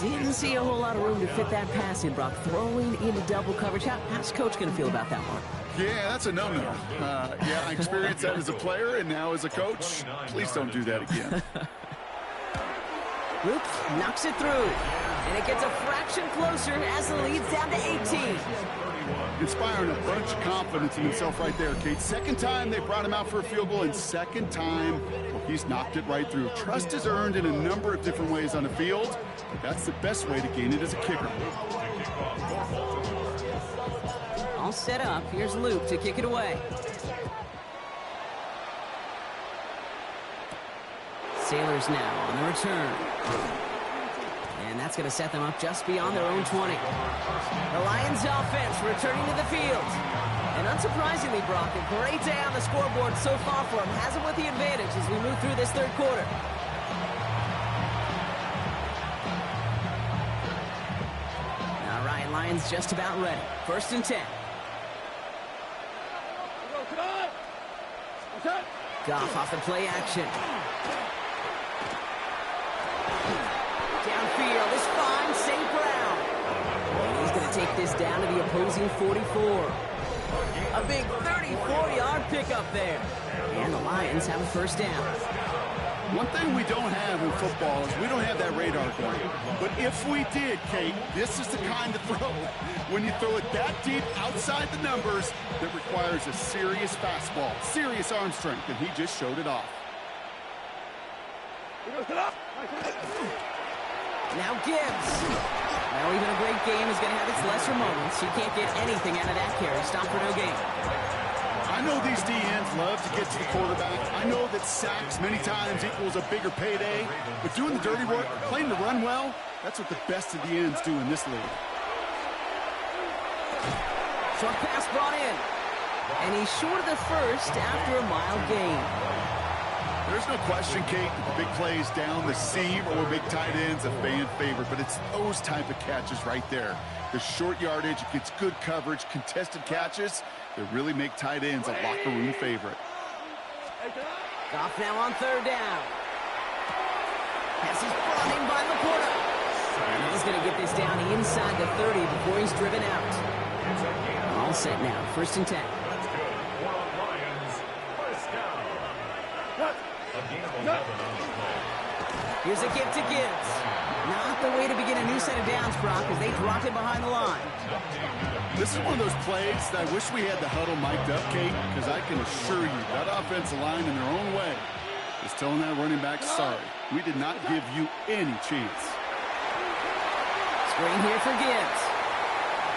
Didn't see a whole lot of room to fit that pass in, Brock. Throwing into double coverage. How's Coach going to feel about that one? Yeah, that's a no-no. Yeah, I experienced that as a player and now as a coach. Please don't do that again. Luke knocks it through, and it gets a fraction closer as the lead's down to 18. Inspiring a bunch of confidence in himself right there, Kate. Second time they brought him out for a field goal, and second time, well, he's knocked it right through. Trust is earned in a number of different ways on the field, but that's the best way to gain it as a kicker. All set up. Here's Luke to kick it away. Sailors now on the return. And that's going to set them up just beyond their own 20. The Lions offense returning to the field. And unsurprisingly, Brock, a great day on the scoreboard so far for him. Has him with the advantage as we move through this third quarter. All right, Lions just about ready. First and 10. Goff off the play action. Downfield is fine, St. Brown. And he's going to take this down to the opposing 44. A big 34-yard pickup there. And the Lions have a first down. One thing we don't have in football is we don't have that radar gun. But if we did, Kate, this is the kind of throw, when you throw it that deep outside the numbers, that requires a serious fastball, serious arm strength, and he just showed it off. Now Gibbs. Well, even a great game is going to have its lesser moments. He can't get anything out of that carry. Stop for no gain. I know these DNs love to get to the quarterback. I know that sacks many times equals a bigger payday. But doing the dirty work, playing the run well, that's what the best of the ends do in this league. Short pass brought in. And he's short of the first after a mild gain. There's no question, Kate, that the big plays down the seam or big tight ends a fan favorite, but it's those type of catches right there. The short yardage, it gets good coverage, contested catches that really make tight ends a locker room favorite. Goff now on third down. Pass is brought in by Laporta. And he's going to get this down inside the 30 before he's driven out. All set now, 1st and 10. Here's a give to Gibbs. Not the way to begin a new set of downs, Brock, as they dropped it behind the line. This is one of those plays that I wish we had the huddle mic'd up, Kate, because I can assure you that offensive line in their own way is telling that running back, sorry, we did not give you any chance. Screen here for Gibbs.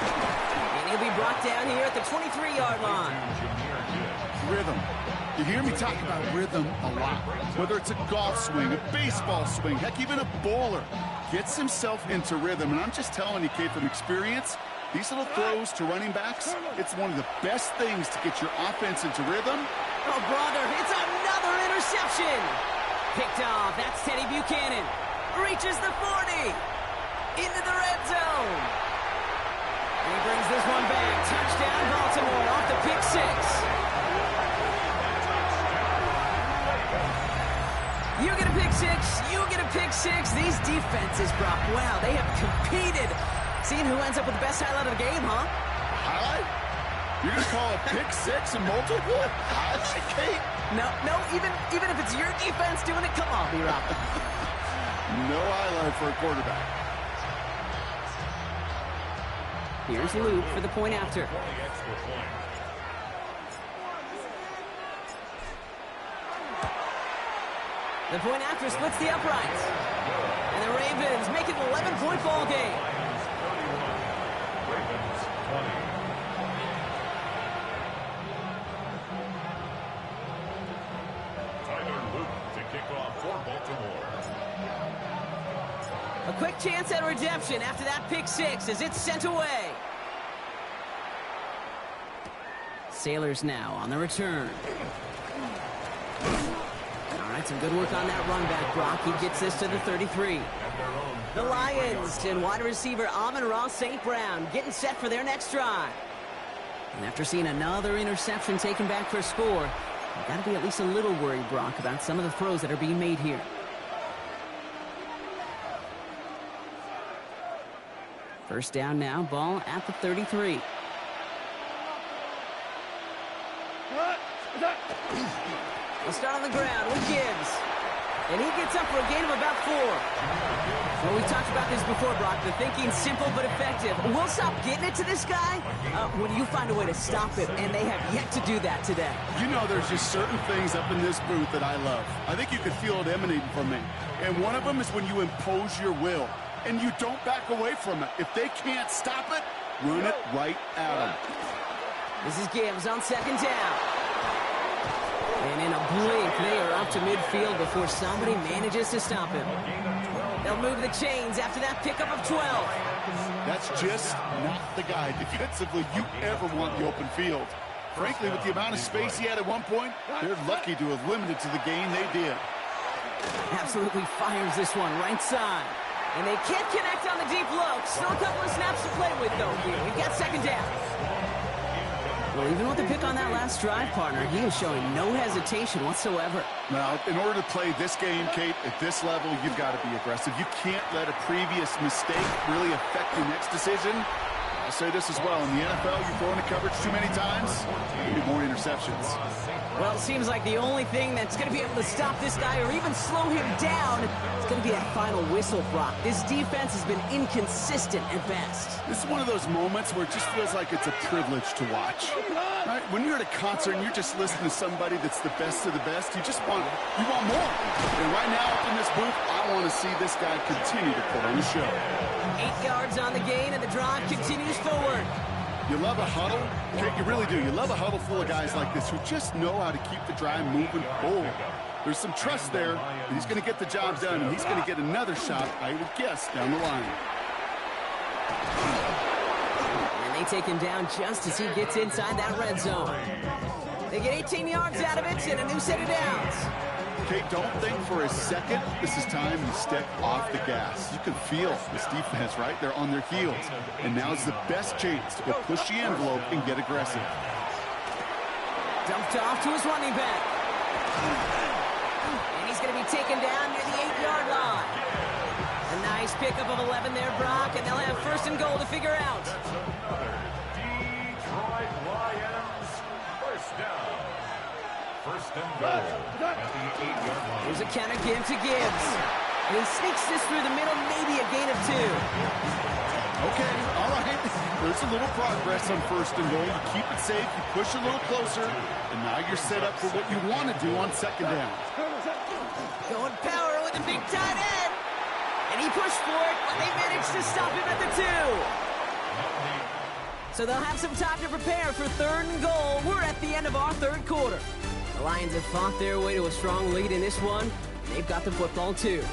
And he'll be brought down here at the 23-yard line. Rhythm. You hear me talk about rhythm a lot. Whether it's a golf swing, a baseball swing, heck, even a bowler gets himself into rhythm. And I'm just telling you, Kate, from experience, these little throws to running backs, it's one of the best things to get your offense into rhythm. Oh, brother, it's another interception. Picked off. That's Teddy Buchanan. Reaches the 40. Into the red zone. And he brings this one back. Touchdown, Baltimore, off the pick six. You get a pick six. You get a pick six. These defenses, Brock, wow, they have competed. Seeing who ends up with the best highlight of the game, huh? Highlight? You're going to call a pick six and multiple? Highlight, Kate? No, even if it's your defense doing it, come on, B-Rock. No highlight for a quarterback. Here's Luke for the point after. The point after splits the uprights. And the Ravens make it an 11-point ball game. Ravens 20. Tyler Luke to kick off for Baltimore. A quick chance at redemption after that pick six as it's sent away. Sailors now on the return. All right, some good work on that run back, Brock. He gets this to the 33. The Lions and wide receiver Amon-Ra St. Brown getting set for their next drive. And after seeing another interception taken back for a score, you've got to be at least a little worried, Brock, about some of the throws that are being made here. First down now, ball at the 33. We'll start on the ground with Gibbs. And he gets up for a gain of about 4. Well, we've talked about this before, Brock. The thinking's simple but effective. We'll stop getting it to this guy when you find a way to stop it, and they have yet to do that today. You know, there's just certain things up in this booth that I love. I think you can feel it emanating from me. And one of them is when you impose your will, and you don't back away from it. If they can't stop it, run it right at them. This is Gibbs on second down. And in a blink, they are up to midfield before somebody manages to stop him. They'll move the chains after that pickup of 12. That's just not the guy defensively you ever want the open field. Frankly, with the amount of space he had at one point, they're lucky to have limited to the gain they did. Absolutely fires this one right side. And they can't connect on the deep look. Still a couple of snaps to play with, though, here. We've got second down. Well, even with the pick on that last drive, partner, he is showing no hesitation whatsoever. Now, in order to play this game, Kate, at this level, you've got to be aggressive. You can't let a previous mistake really affect your next decision. I'll say this as well. In the NFL, you throw into coverage too many times, you get more interceptions. Well, it seems like the only thing that's going to be able to stop this guy or even slow him down is going to be that final whistle, Brock. This defense has been inconsistent at best. This is one of those moments where it just feels like it's a privilege to watch. Right? When you're at a concert and you're just listening to somebody that's the best of the best, you want more. And right now up in this booth, I want to see this guy continue to put on the show. 8 yards on the gain, and the drive continues forward. You love a huddle? Okay, you really do. You love a huddle full of guys like this who just know how to keep the drive moving forward. There's some trust there that he's going to get the job done, and he's going to get another shot, I would guess, down the line. And they They take him down just as he gets inside that red zone. They get 18 yards out of it and a new set of downs. Okay, don't think for a second this is time you step off the gas. You can feel this defense, right? They're on their heels. And now's the best chance to go push the envelope and get aggressive. Dumped off to his running back. And he's going to be taken down near the 8-yard line. A nice pickup of 11 there, Brock, and they'll have first and goal to figure out. Detroit Lions, first down. First and goal at the 8-yard line. Here's a counter give to Gibbs. And he sneaks this through the middle, maybe a gain of 2. Okay, all right. There's a little progress on first and goal. You keep it safe, you push a little closer, and now you're set up for what you want to do on second down. Going power with a big tight end. And he pushed for it, but they managed to stop him at the 2. So they'll have some time to prepare for third and goal. We're at the end of our third quarter. The Lions have fought their way to a strong lead in this one. They've got the football too.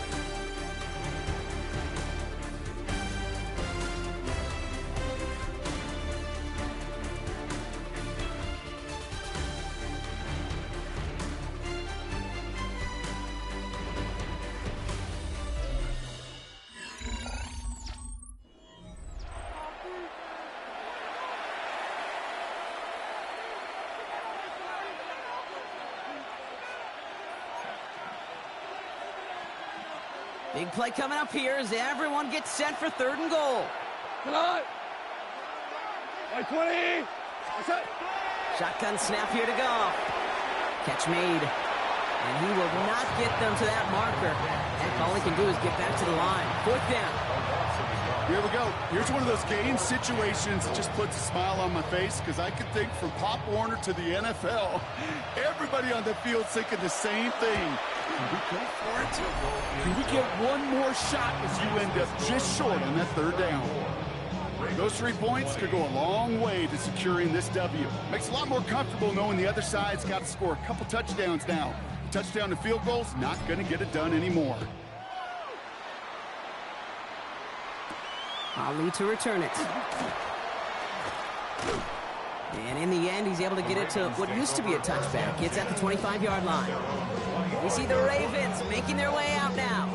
Big play coming up here as everyone gets set for third and goal. Come on. 20. Shotgun snap here to Goff. Catch made. And he will not get them to that marker. Heck, all he can do is get back to the line. Fourth down. Here we go. Here's one of those game situations that just puts a smile on my face because I can think from Pop Warner to the NFL. Everybody on the field thinking the same thing. Can we go for it? Can we get one more shot as you end up just short on that third down? Those 3 points could go a long way to securing this W. Makes it a lot more comfortable knowing the other side's got to score a couple touchdowns now. Touchdown to field goals, not going to get it done anymore. Ali to return it. And in the end, he's able to get it to what used to be a touchback. It's at the 25-yard line. We see the Ravens making their way out now.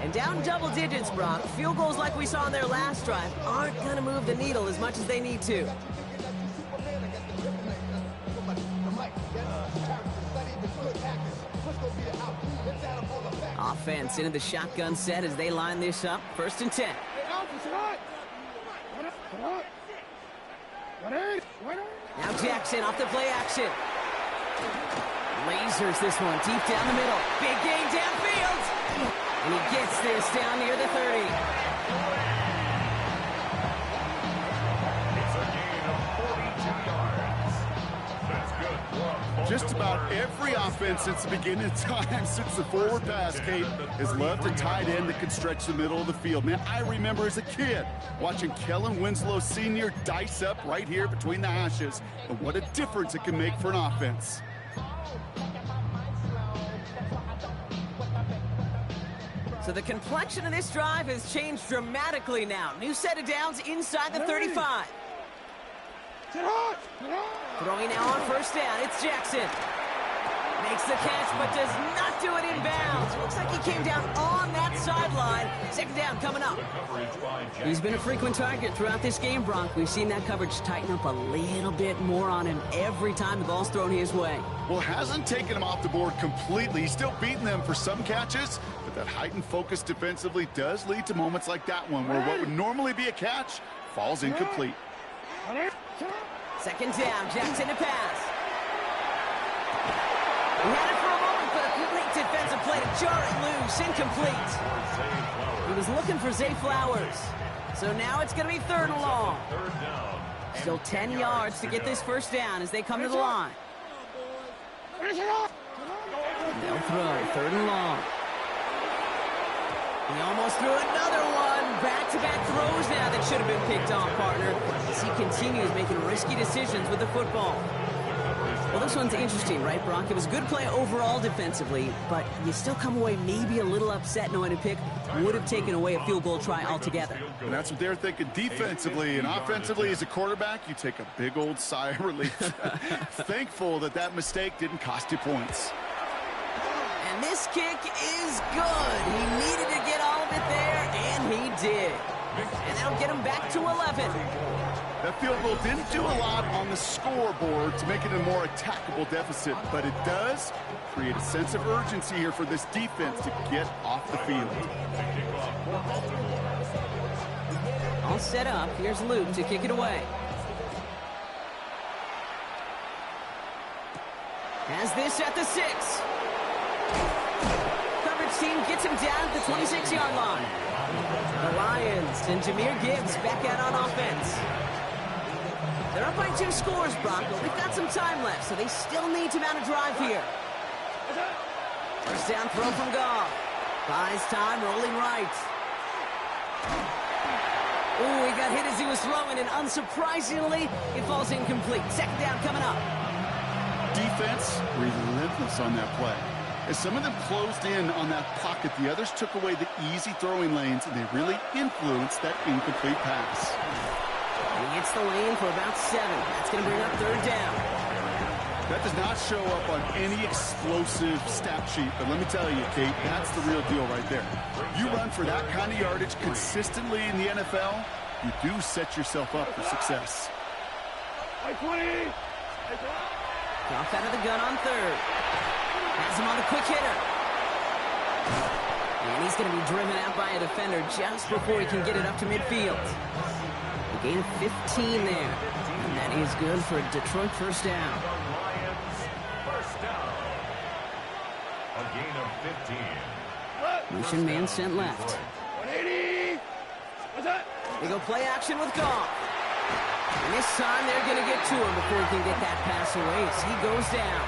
And down double digits, Brock. Field goals like we saw on their last drive aren't going to move the needle as much as they need to. Offense into the shotgun set as they line this up. First and 10. Now Jackson off the play action. Lasers this one deep down the middle. Big gain downfield. And he gets this down near the 30. It's a gain of 42 yards. That's good. Just about every offense since the beginning of time, since the forward pass, Kate, has loved a tight end that can stretch the middle of the field. Man, I remember as a kid watching Kellen Winslow Sr. dice up right here between the hashes, and what a difference it can make for an offense. So the complexion of this drive has changed dramatically now. New set of downs inside the 35. Throwing now on first down, it's Jackson. Makes the catch, but does not do it in bounds. Looks like he came down on that sideline. Second down coming up. He's been a frequent target throughout this game, Bronk. We've seen that coverage tighten up a little bit more on him every time the ball's thrown his way. Well, hasn't taken him off the board completely. He's still beating them for some catches, but that heightened focus defensively does lead to moments like that one where what would normally be a catch falls incomplete. Second down, Jackson to pass. He had it for a moment, but a great defensive play to jar it loose, incomplete. He was looking for Zay Flowers. So now it's going to be third and long. Still 10 yards to get this first down as they come to the line. They'll throw, third and long. He almost threw another one. Back-to-back throws now that should have been picked off, partner, as he continues making risky decisions with the football. Well, this one's interesting, right, Brock? It was a good play overall defensively, but you still come away maybe a little upset knowing a pick would have taken away a field goal try altogether. And that's what they're thinking defensively. And offensively, as a quarterback, you take a big old sigh of relief. Thankful that that mistake didn't cost you points. And this kick is good. He needed to get all of it there, and he did. And that'll get him back to 11. That field goal didn't do a lot on the scoreboard to make it a more attackable deficit, but it does create a sense of urgency here for this defense to get off the field. All set up. Here's Luke to kick it away. Has this at the 6. Coverage team gets him down at the 26-yard line. The Lions and Jahmyr Gibbs back out on offense. They're up by 2 scores, Brock, but we've got some time left, so they still need to mount a drive here. First down throw from Goff. Buys time, rolling right. Ooh, he got hit as he was throwing, and unsurprisingly, it falls incomplete. Second down coming up. Defense relentless on that play. As some of them closed in on that pocket, the others took away the easy throwing lanes, and they really influenced that incomplete pass. He hits the lane for about 7. That's going to bring up third down. That does not show up on any explosive stat sheet, but let me tell you, Kate, that's the real deal right there. You run for that kind of yardage consistently in the NFL, you do set yourself up for success. Off out of the gun on third. Has him on the quick hitter. And he's going to be driven out by a defender just before he can get it up to midfield. A gain of 15 there. And that is good for a Detroit first down. A gain of 15. Motion man sent left. 180. What's that? They go play action with Goff. And this time they're going to get to him before he can get that pass away as he goes down.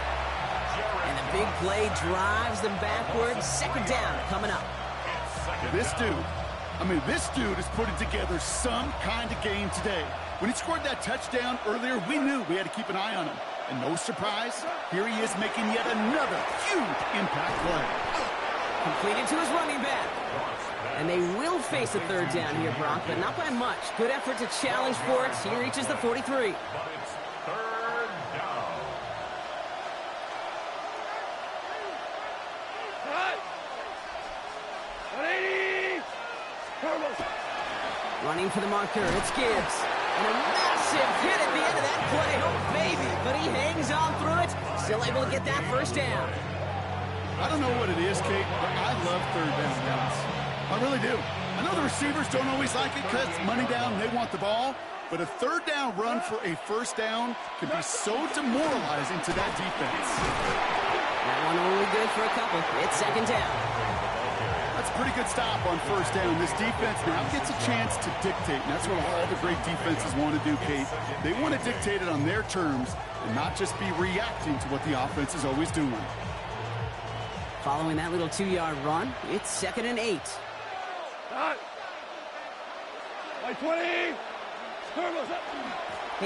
And the big play drives them backwards. Second down coming up. This dude is putting together some kind of game today. When he scored that touchdown earlier, we knew we had to keep an eye on him. And no surprise, here he is making yet another huge impact play. Completed to his running back. And they will face a third down here, Brock, but not by much. Good effort to challenge for it. He reaches the 43. But it's third down. Cut. 180. Running for the marker, it's Gibbs. And a massive hit at the end of that play. Oh, baby. But he hangs on through it. Still able to get that first down. I don't know what it is, Kate, but I love third down downs. I really do. I know the receivers don't always like it because money down, they want the ball. But a third down run for a first down can be so demoralizing to that defense. That one only good for a couple. It's second down. That's a pretty good stop on first down. This defense now gets a chance to dictate. And that's what all the great defenses want to do, Kate. They want to dictate it on their terms and not just be reacting to what the offense is always doing. Following that little 2-yard run, it's 2nd and 8. By 20.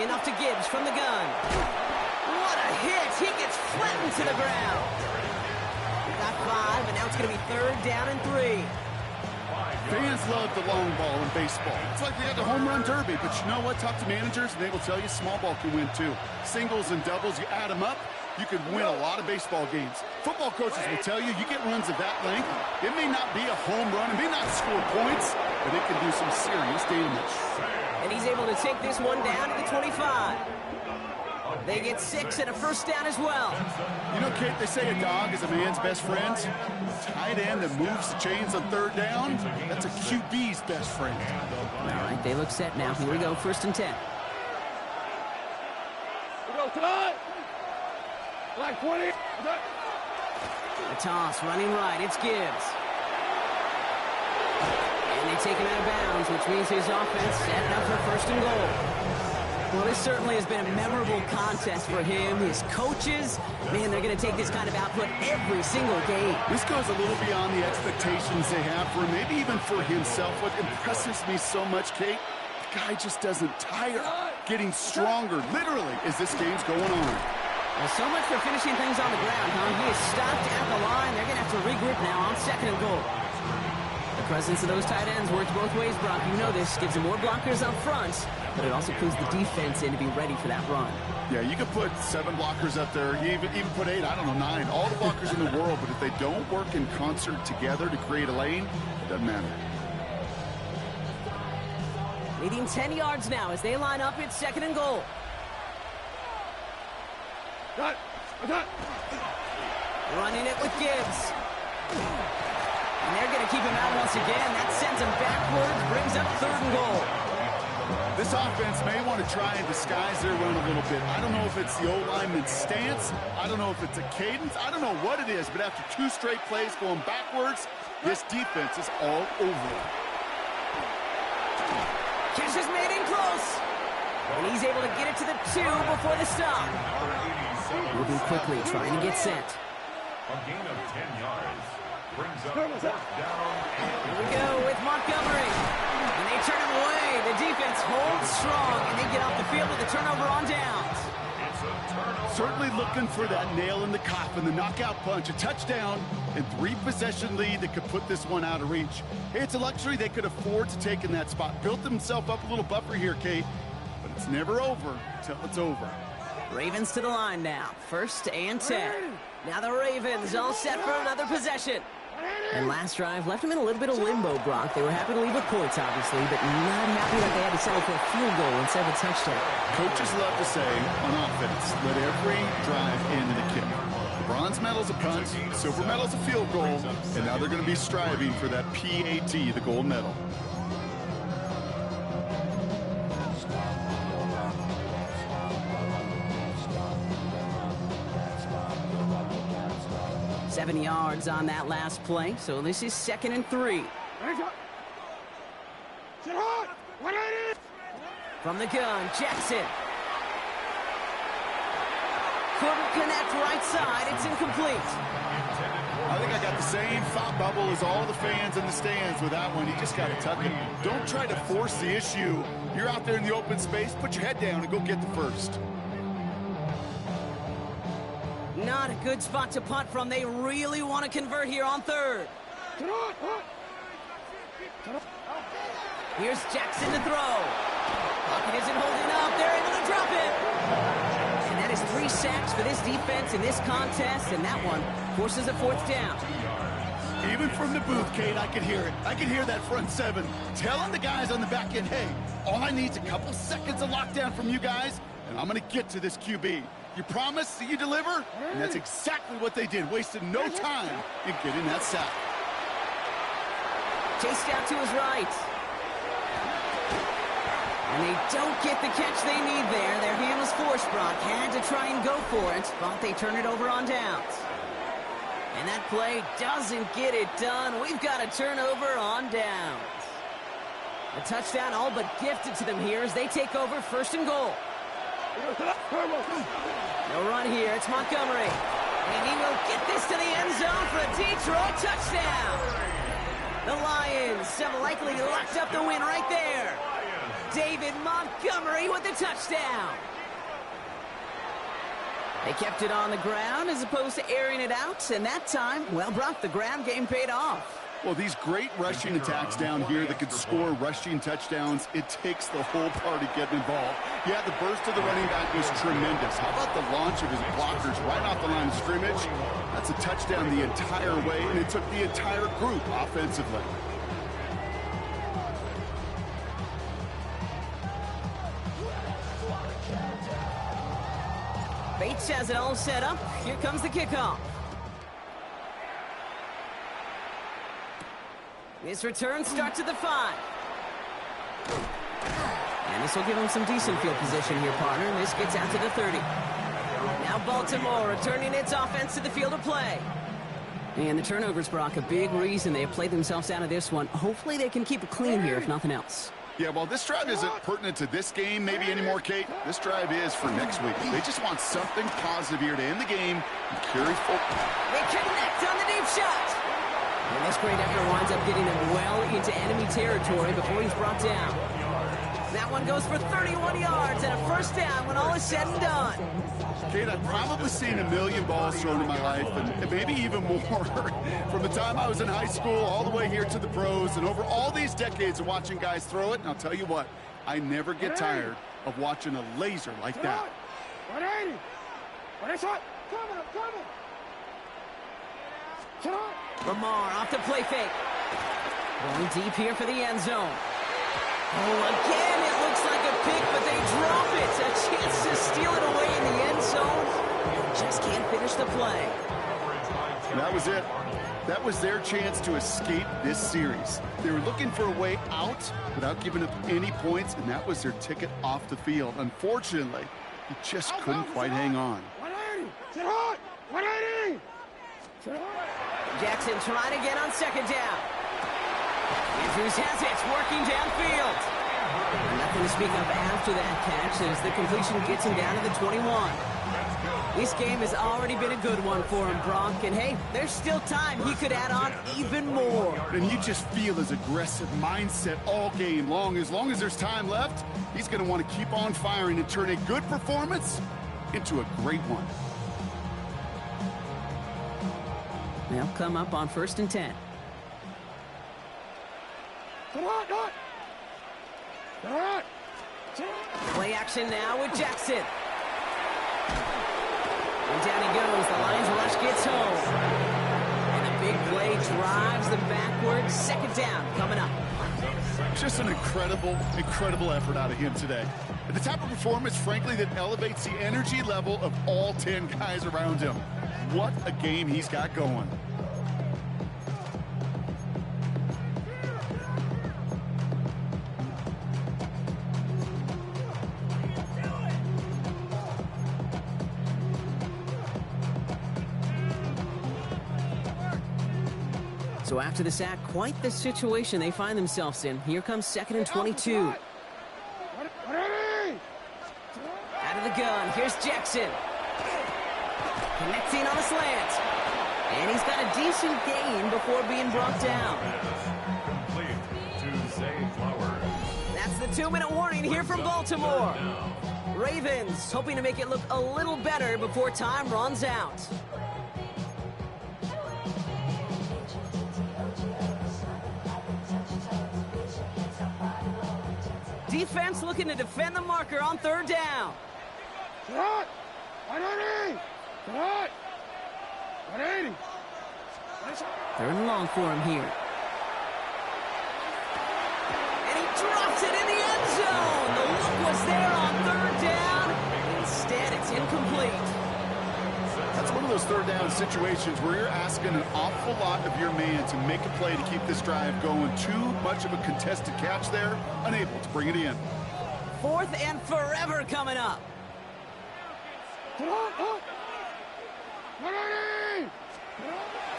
Enough to Gibbs from the gun. What a hit! He gets flattened to the ground. We got 5, and now it's going to be third down and 3. Fans love the long ball in baseball. It's like they got the home run derby, but you know what? Talk to managers, and they will tell you small ball can win too. Singles and doubles, you add them up, you can win a lot of baseball games. Football coaches will tell you, you get runs of that length, it may not be a home run, it may not score points, but it can do some serious damage. And he's able to take this one down to the 25. They get 6 and a first down as well. You know, Kate, they say a dog is a man's best friend. Tight end that moves the chains on third down, that's a QB's best friend. All right, they look set now. Here we go, 1st and 10. We go cut. Like 20. A toss, running right, it's Gibbs. And they take him out of bounds, which means his offense set up for 1st and goal. Well, this certainly has been a memorable contest for him. His coaches, man, they're going to take this kind of output every single game. This goes a little beyond the expectations they have for him, maybe even for himself. What impresses me so much, Kate, the guy just doesn't tire. Getting stronger, literally, as this game's going on. Well, so much for finishing things on the ground, huh? He is stopped at the line. They're going to have to regroup now on 2nd and goal. The presence of those tight ends works both ways, Brock. You know this. Gives them more blockers up front, but it also puts the defense in to be ready for that run. Yeah, you could put 7 blockers up there. You even put 8, I don't know, 9. All the blockers in the world, but if they don't work in concert together to create a lane, it doesn't matter. Leading 10 yards now as they line up at 2nd and goal. Running it with Gibbs. And they're going to keep him out once again. That sends him backwards, brings up 3rd and goal. This offense may want to try and disguise their run a little bit. I don't know if it's the O-lineman's stance. I don't know if it's a cadence. I don't know what it is, but after 2 straight plays going backwards, this defense is all over it. Catch is made in close. And he's able to get it to the 2 before the stop. Moving quickly, trying to get set. A gain of 10 yards brings up 4th down. Here we go with Montgomery. And they turn him away. The defense holds strong, and they get off the field with a turnover on downs. It's a turnover. Certainly looking for that nail in the coffin, the knockout punch, a touchdown, and 3-possession lead that could put this one out of reach. Hey, it's a luxury they could afford to take in that spot. Built themselves up a little buffer here, Kate, but it's never over until it's over. Ravens to the line now. 1st and 10. Now the Ravens all set for another possession. And last drive left them in a little bit of limbo, Brock. They were happy to leave with points, obviously, but not happy that they had to settle for a field goal instead of a touchdown. Coaches love to say, on offense, let every drive end in a kick. The bronze medal's a punt, silver medal's a field goal, and now they're going to be striving for that PAT, the gold medal. Seven yards on that last play, so this is 2nd and 3. From the gun, Jackson. Couldn't connect right side. It's incomplete. I think I got the same thought bubble as all the fans in the stands with that one. You just got to tuck it. Don't try to force the issue. You're out there in the open space. Put your head down and go get the first. Not a good spot to punt from. They really want to convert here on 3rd. Here's Jackson to throw. Pocket isn't holding up. They're able to drop it. And that is 3 sacks for this defense in this contest, and that one forces a 4th down. Even from the booth, Kate, I could hear it. I could hear that front 7 telling the guys on the back end, hey, all I need is a couple seconds of lockdown from you guys, and I'm going to get to this QB. You promise that you deliver? And that's exactly what they did. Wasted no time in getting that sack. Chased out to his right. And they don't get the catch they need there. Their hand was forced, Brock. Had to try and go for it, but they turn it over on downs. And that play doesn't get it done. We've got a turnover on downs. A touchdown all but gifted to them here as they take over 1st and goal. No run here. It's Montgomery. And he will get this to the end zone for a Detroit touchdown. The Lions have likely locked up the win right there. David Montgomery with the touchdown. They kept it on the ground as opposed to airing it out. And that time, well, Brock, the ground game paid off. Well, these great rushing attacks down here that could score rushing touchdowns, it takes the whole party getting involved. Yeah, the burst of the running back was tremendous. How about the launch of his blockers right off the line of scrimmage? That's a touchdown the entire way, and it took the entire group offensively. Bates has it all set up. Here comes the kickoff. This return starts at the 5. And this will give him some decent field position here, partner. And this gets out to the 30. Now Baltimore returning its offense to the field of play. And the turnovers, Brock, a big reason they have played themselves out of this one. Hopefully they can keep it clean here, if nothing else. Yeah, well, this drive isn't pertinent to this game maybe anymore, Kate. This drive is for next week. They just want something positive here to end the game and carry forward. They connect on the deep shot. And this great effort winds up getting them well into enemy territory before he's brought down. That one goes for 31 yards and a first down when all is said and done. Kate, I've probably seen 1 million balls thrown in my life, and maybe even more. From the time I was in high school all the way here to the pros, and over all these decades of watching guys throw it, and I'll tell you what, I never get tired of watching a laser like that. 180! Lamar off the play fake. Going deep here for the end zone. Oh, again, it looks like a pick, but they drop it. A chance to steal it away in the end zone. Just can't finish the play. That was it. That was their chance to escape this series. They were looking for a way out without giving up any points, and that was their ticket off the field. Unfortunately, he just couldn't quite hang on. 180! Sit hard! 180! Jackson trying again on second down. Andrews has it, working downfield. Nothing to speak of after that catch as the completion gets him down to the 21. This game has already been a good one for him, Brock. And hey, there's still time. He could add on even more. And you just feel his aggressive mindset all game long. As long as there's time left, he's going to want to keep on firing and turn a good performance into a great one. They'll come up on 1st and 10. Play action now with Jackson. And down he goes. The Lions rush gets home. And a big play drives them backwards. Second down coming up. Just an incredible effort out of him today. The type of performance, frankly, that elevates the energy level of all 10 guys around him. What a game he's got going. So after the sack, quite the situation they find themselves in. Here comes 2nd and 22. Out of the gun, here's Jackson. Connecting on a slant. And he's got a decent gain before being brought down. That's the 2-minute warning here from Baltimore. Ravens hoping to make it look a little better before time runs out. Defense looking to defend the marker on 3rd down. 180! 180! 3rd and long for him here. And he drops it in the end zone. The look was there on 3rd down. Instead, it's incomplete. That's one of those 3rd down situations where you're asking an awful lot of your man to make a play to keep this drive going. Too much of a contested catch there, unable to bring it in. 4th and forever coming up.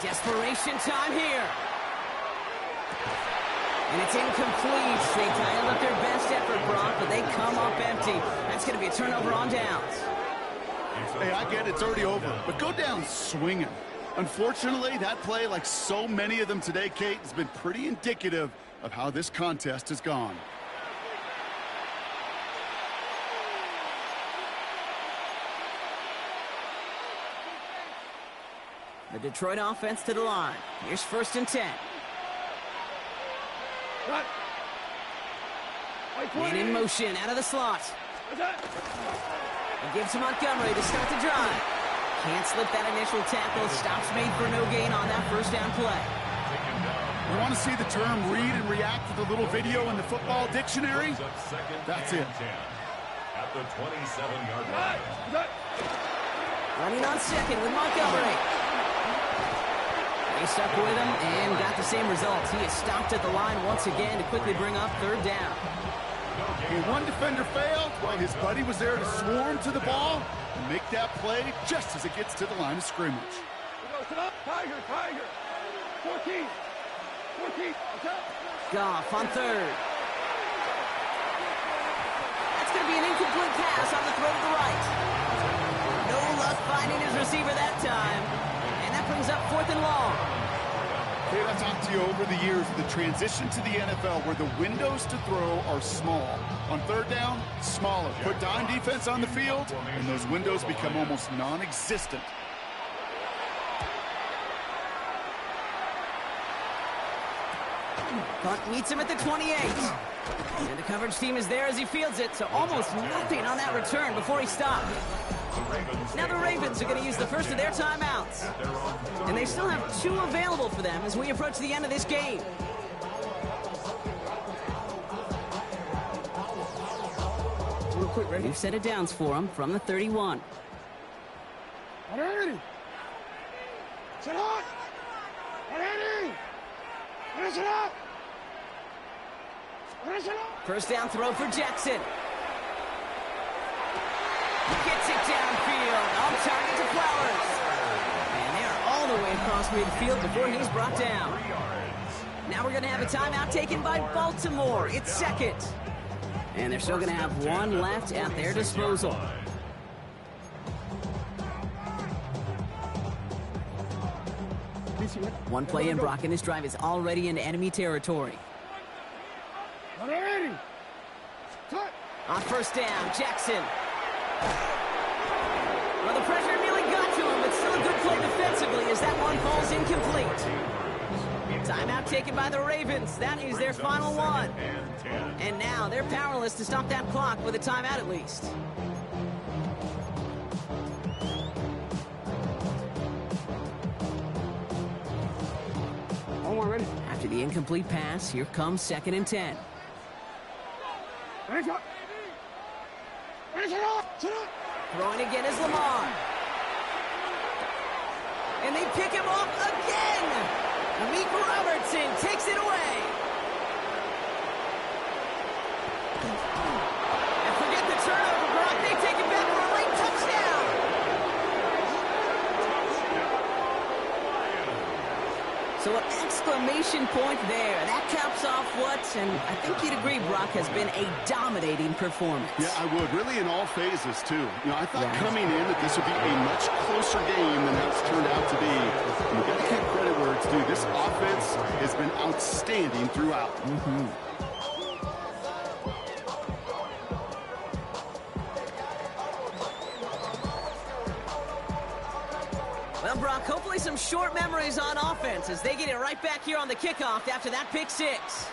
Desperation time here. And it's incomplete. They dialed up their best effort, Brock, but they come up empty. That's going to be a turnover on downs. Hey, I get it's already over, but go down swinging. Unfortunately, that play, like so many of them today, Kate, has been pretty indicative of how this contest has gone. The Detroit offense to the line. Here's 1st and 10. And in motion, out of the slot. It gives to Montgomery to start the drive. Can't slip that initial tackle. Stops made for no gain on that 1st down play. You want to see the term read and react to the little video in the football dictionary? That's it. At the 27-yard line. Running on 2nd with Montgomery. They stuck with him and got the same results. He is stopped at the line once again to quickly bring up 3rd down. And one defender failed while his buddy was there to swarm to the ball and make that play just as it gets to the line of scrimmage. Tiger! 14! Goff on 3rd. That's going to be an incomplete pass on the throw to the right. No luck finding his receiver that time. And that brings up 4th and long. Kate, I've talked to you over the years, the transition to the NFL where the windows to throw are small. On third down, smaller. Put dime defense on the field, and those windows become almost non-existent. Buck meets him at the 28. And the coverage team is there as he fields it, so almost nothing on that return before he stopped. Now the Ravens are going to use the first of their timeouts. And they still have 2 available for them as we approach the end of this game. We've set it downs for him from the 31. First down throw for Jackson. Gets it downfield. On target to Flowers. And they're all the way across midfield before he's brought down. Now we're going to have a timeout taken by Baltimore. It's second. And they're still going to have 1 left at their disposal. One play in, Brock, and this drive is already into enemy territory. On first down, Jackson. Well, the pressure nearly got to him, but still a good play defensively as that one falls incomplete. Timeout taken by the Ravens. That is their final one. And now they're powerless to stop that clock with a timeout at least. After the incomplete pass, here comes 2nd and 10. Throwing again is Lamar. And they pick him off again. Meek Robertson takes it away. And forget the turnover, Brock. They take it back for a late touchdown. So an exclamation point there. That caps off what, and I think you'd agree, Brock, has been a dominating performance. Yeah, I would. Really in all phases, too. You know, I thought coming in that this would be a much closer game than how it's turned out to be. And we've got to give credit where it's due. This offense has been outstanding throughout. Well, Brock, hopefully some short memories on offense as they get it right back here on the kickoff after that pick 6.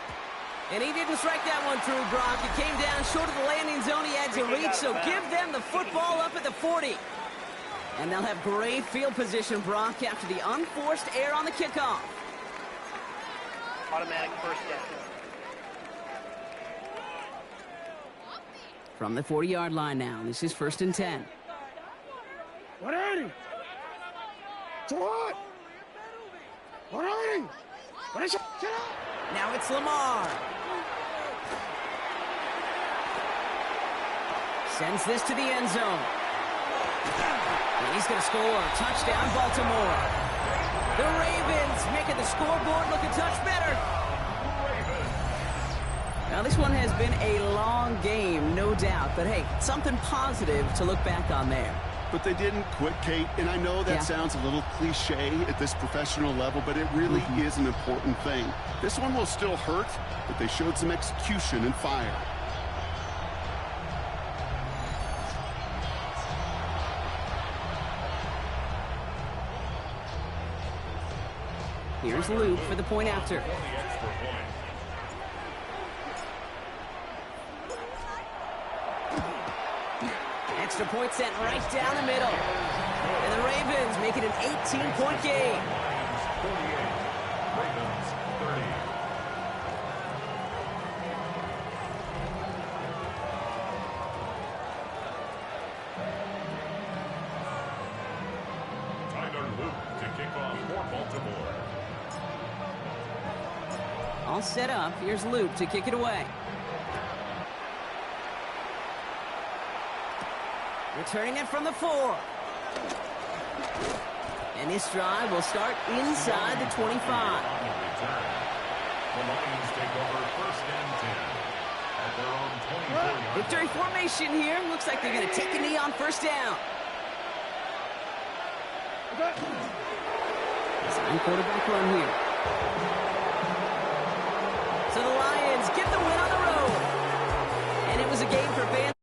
And he didn't strike that one through, Brock. It came down short of the landing zone he had to reach, so give them the football up at the 40. And they'll have great field position, Brock, after the unforced error on the kickoff. Automatic first down. From the 40-yard line now, this is 1st and 10. Now it's Lamar. Sends this to the end zone. And he's going to score. Touchdown, Baltimore. The Ravens making the scoreboard look a touch better. Now, this one has been a long game, no doubt. But, hey, something positive to look back on there. But they didn't quit, Kate, and I know that sounds a little cliche at this professional level, but it really is an important thing. This one will still hurt, but they showed some execution and fire. Here's Luke for the point after. Extra point sent right down the middle. And the Ravens make it an 18-point game. Ravens 30. Tyler Luke to kick off for Baltimore. All set up. Here's Luke to kick it away. Returning it from the 4. And this drive will start inside the 25. The Lions take over 1st and 10 at their own 24-yard. Victory formation here. Looks like they're going to take a knee on 1st down. Sign quarterback run here. So the Lions get the win on the road. And it was a game for fans.